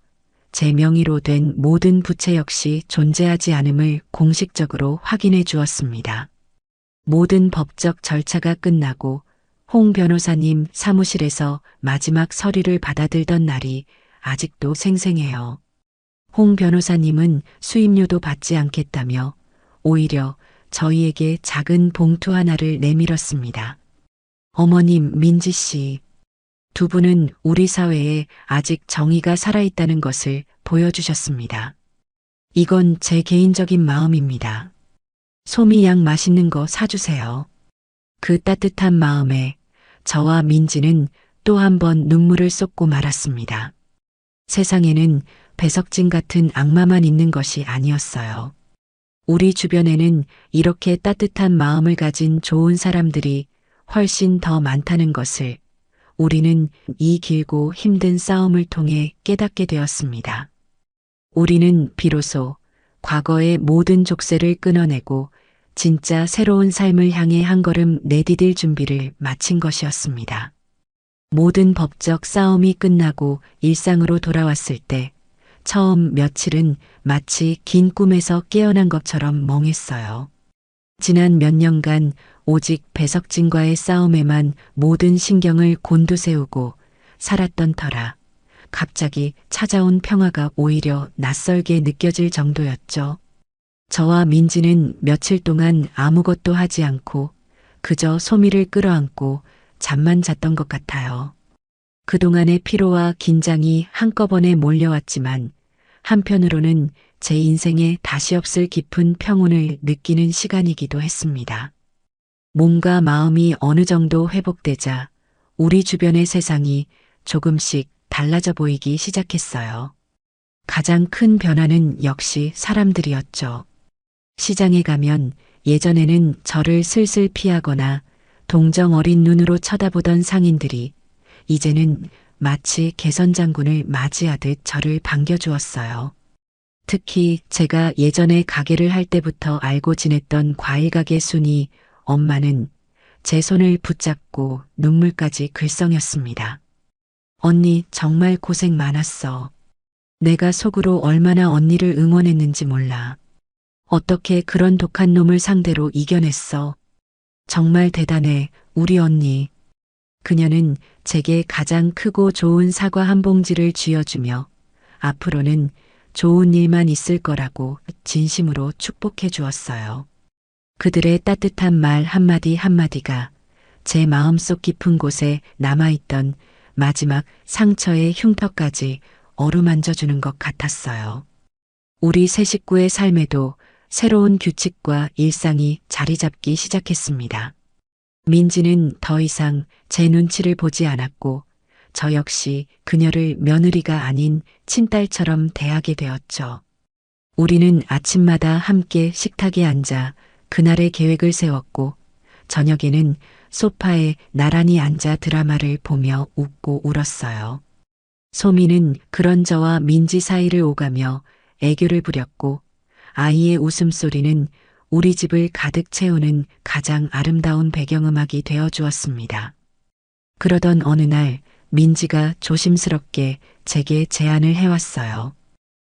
제 명의로 된 모든 부채 역시 존재하지 않음을 공식적으로 확인해 주었습니다. 모든 법적 절차가 끝나고 홍 변호사님 사무실에서 마지막 서류를 받아들던 날이 아직도 생생해요. 홍 변호사님은 수임료도 받지 않겠다며 오히려 저희에게 작은 봉투 하나를 내밀었습니다. 어머님, 민지 씨. 두 분은 우리 사회에 아직 정의가 살아있다는 것을 보여주셨습니다. 이건 제 개인적인 마음입니다. 소미 양 맛있는 거 사주세요. 그 따뜻한 마음에 저와 민지는 또 한 번 눈물을 쏟고 말았습니다. 세상에는 배석진 같은 악마만 있는 것이 아니었어요. 우리 주변에는 이렇게 따뜻한 마음을 가진 좋은 사람들이 훨씬 더 많다는 것을 우리는 이 길고 힘든 싸움을 통해 깨닫게 되었습니다. 우리는 비로소 과거의 모든 족쇄를 끊어내고 진짜 새로운 삶을 향해 한 걸음 내디딜 준비를 마친 것이었습니다. 모든 법적 싸움이 끝나고 일상으로 돌아왔을 때 처음 며칠은 마치 긴 꿈에서 깨어난 것처럼 멍했어요. 지난 몇 년간 오직 배석진과의 싸움에만 모든 신경을 곤두세우고 살았던 터라 갑자기 찾아온 평화가 오히려 낯설게 느껴질 정도였죠. 저와 민지는 며칠 동안 아무것도 하지 않고 그저 소미를 끌어안고 잠만 잤던 것 같아요. 그동안의 피로와 긴장이 한꺼번에 몰려왔지만 한편으로는 제 인생에 다시 없을 깊은 평온을 느끼는 시간이기도 했습니다. 몸과 마음이 어느 정도 회복되자 우리 주변의 세상이 조금씩 달라져 보이기 시작했어요. 가장 큰 변화는 역시 사람들이었죠. 시장에 가면 예전에는 저를 슬슬 피하거나 동정 어린 눈으로 쳐다보던 상인들이 이제는 마치 개선장군을 맞이하듯 저를 반겨주었어요. 특히 제가 예전에 가게를 할 때부터 알고 지냈던 과일 가게 순이 엄마는 제 손을 붙잡고 눈물까지 글썽였습니다. 언니 정말 고생 많았어. 내가 속으로 얼마나 언니를 응원했는지 몰라. 어떻게 그런 독한 놈을 상대로 이겨냈어. 정말 대단해, 우리 언니. 그녀는 제게 가장 크고 좋은 사과 한 봉지를 쥐어주며 앞으로는 좋은 일만 있을 거라고 진심으로 축복해 주었어요. 그들의 따뜻한 말 한마디 한마디가 제 마음속 깊은 곳에 남아있던 마지막 상처의 흉터까지 어루만져주는 것 같았어요. 우리 세 식구의 삶에도 새로운 규칙과 일상이 자리 잡기 시작했습니다. 민지는 더 이상 제 눈치를 보지 않았고 저 역시 그녀를 며느리가 아닌 친딸처럼 대하게 되었죠. 우리는 아침마다 함께 식탁에 앉아 그날의 계획을 세웠고 저녁에는 소파에 나란히 앉아 드라마를 보며 웃고 울었어요. 소미는 그런 저와 민지 사이를 오가며 애교를 부렸고 아이의 웃음소리는 우리 집을 가득 채우는 가장 아름다운 배경음악이 되어 주었습니다. 그러던 어느 날 민지가 조심스럽게 제게 제안을 해왔어요.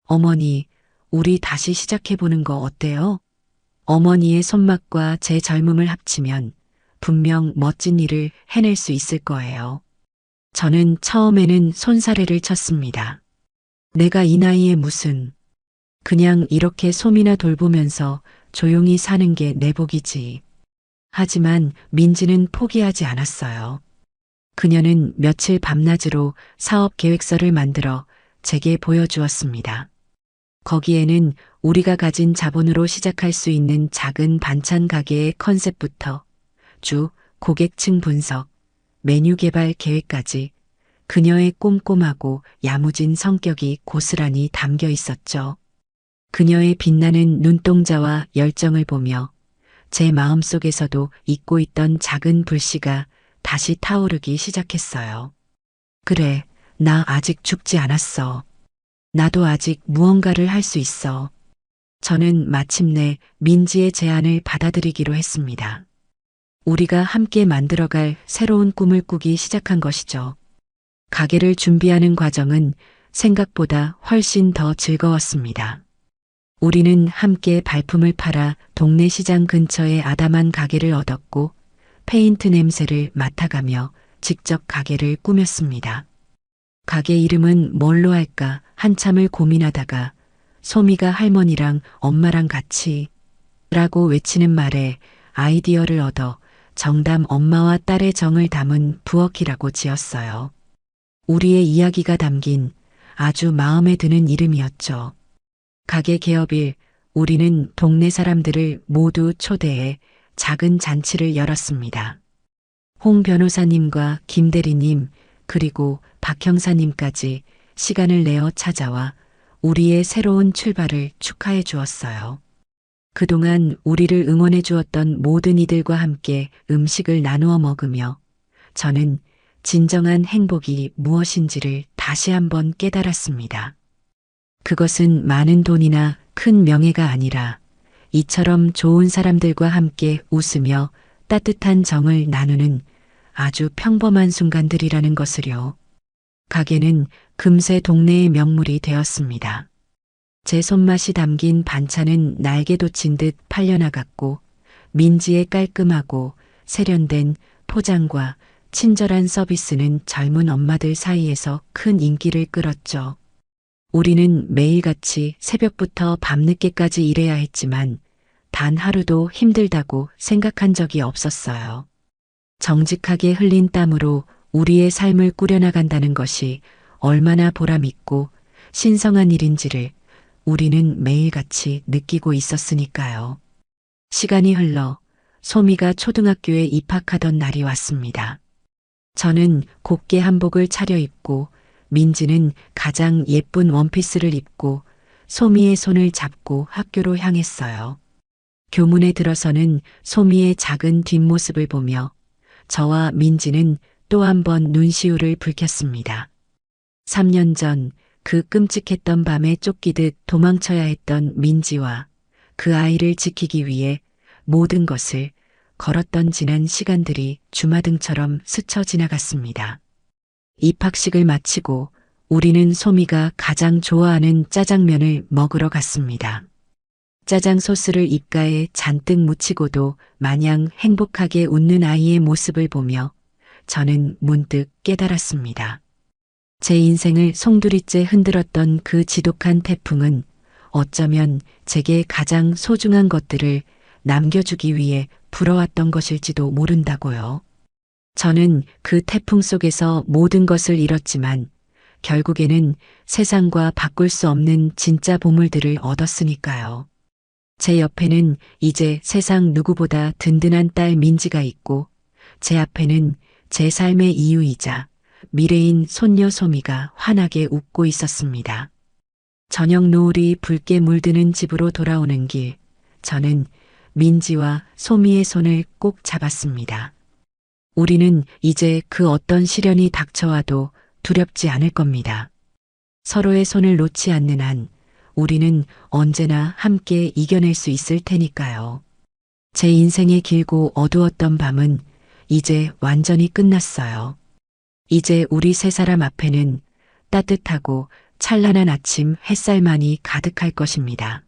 어머니, 우리 다시 시작해보는 거 어때요? 어머니의 손맛과 제 젊음을 합치면 분명 멋진 일을 해낼 수 있을 거예요. 저는 처음에는 손사래를 쳤습니다. 내가 이 나이에 무슨, 그냥 이렇게 소미나 돌보면서 조용히 사는 게 내 복이지. 하지만 민지는 포기하지 않았어요. 그녀는 며칠 밤낮으로 사업 계획서를 만들어 제게 보여주었습니다. 거기에는 우리가 가진 자본으로 시작할 수 있는 작은 반찬 가게의 컨셉부터 고객층 분석, 메뉴 개발 계획까지 그녀의 꼼꼼하고 야무진 성격이 고스란히 담겨 있었죠. 그녀의 빛나는 눈동자와 열정을 보며 제 마음속에서도 잊고 있던 작은 불씨가 다시 타오르기 시작했어요. 그래, 나 아직 죽지 않았어. 나도 아직 무언가를 할 수 있어. 저는 마침내 민지의 제안을 받아들이기로 했습니다. 우리가 함께 만들어갈 새로운 꿈을 꾸기 시작한 것이죠. 가게를 준비하는 과정은 생각보다 훨씬 더 즐거웠습니다. 우리는 함께 발품을 팔아 동네 시장 근처의 아담한 가게를 얻었고 페인트 냄새를 맡아가며 직접 가게를 꾸몄습니다. 가게 이름은 뭘로 할까 한참을 고민하다가 소미가 할머니랑 엄마랑 같이 라고 외치는 말에 아이디어를 얻어 정담 엄마와 딸의 정을 담은 부엌이라고 지었어요. 우리의 이야기가 담긴 아주 마음에 드는 이름이었죠. 가게 개업일 우리는 동네 사람들을 모두 초대해 작은 잔치를 열었습니다. 홍 변호사님과 김 대리님 그리고 박 형사님까지 시간을 내어 찾아와 우리의 새로운 출발을 축하해 주었어요. 그동안 우리를 응원해 주었던 모든 이들과 함께 음식을 나누어 먹으며 저는 진정한 행복이 무엇인지를 다시 한번 깨달았습니다. 그것은 많은 돈이나 큰 명예가 아니라 이처럼 좋은 사람들과 함께 웃으며 따뜻한 정을 나누는 아주 평범한 순간들이라는 것을요. 가게는 금세 동네의 명물이 되었습니다. 제 손맛이 담긴 반찬은 날개 돋친 듯 팔려나갔고 민지의 깔끔하고 세련된 포장과 친절한 서비스는 젊은 엄마들 사이에서 큰 인기를 끌었죠. 우리는 매일같이 새벽부터 밤늦게까지 일해야 했지만 단 하루도 힘들다고 생각한 적이 없었어요. 정직하게 흘린 땀으로 우리의 삶을 꾸려나간다는 것이 얼마나 보람있고 신성한 일인지를 우리는 매일같이 느끼고 있었으니까요. 시간이 흘러 소미가 초등학교에 입학하던 날이 왔습니다. 저는 곱게 한복을 차려입고 민지는 가장 예쁜 원피스를 입고 소미의 손을 잡고 학교로 향했어요. 교문에 들어서는 소미의 작은 뒷모습을 보며 저와 민지는 또 한 번 눈시울을 붉혔습니다. 3년 전 그 끔찍했던 밤에 쫓기듯 도망쳐야 했던 민지와 그 아이를 지키기 위해 모든 것을 걸었던 지난 시간들이 주마등처럼 스쳐 지나갔습니다. 입학식을 마치고 우리는 소미가 가장 좋아하는 짜장면을 먹으러 갔습니다. 짜장 소스를 입가에 잔뜩 묻히고도 마냥 행복하게 웃는 아이의 모습을 보며 저는 문득 깨달았습니다. 제 인생을 송두리째 흔들었던 그 지독한 태풍은 어쩌면 제게 가장 소중한 것들을 남겨주기 위해 불어왔던 것일지도 모른다고요. 저는 그 태풍 속에서 모든 것을 잃었지만 결국에는 세상과 바꿀 수 없는 진짜 보물들을 얻었으니까요. 제 옆에는 이제 세상 누구보다 든든한 딸 민지가 있고 제 앞에는 제 삶의 이유이자 미래인 손녀 소미가 환하게 웃고 있었습니다. 저녁 노을이 붉게 물드는 집으로 돌아오는 길, 저는 민지와 소미의 손을 꼭 잡았습니다. 우리는 이제 그 어떤 시련이 닥쳐와도 두렵지 않을 겁니다. 서로의 손을 놓지 않는 한 우리는 언제나 함께 이겨낼 수 있을 테니까요. 제 인생의 길고 어두웠던 밤은 이제 완전히 끝났어요. 이제 우리 세 사람 앞에는 따뜻하고 찬란한 아침 햇살만이 가득할 것입니다.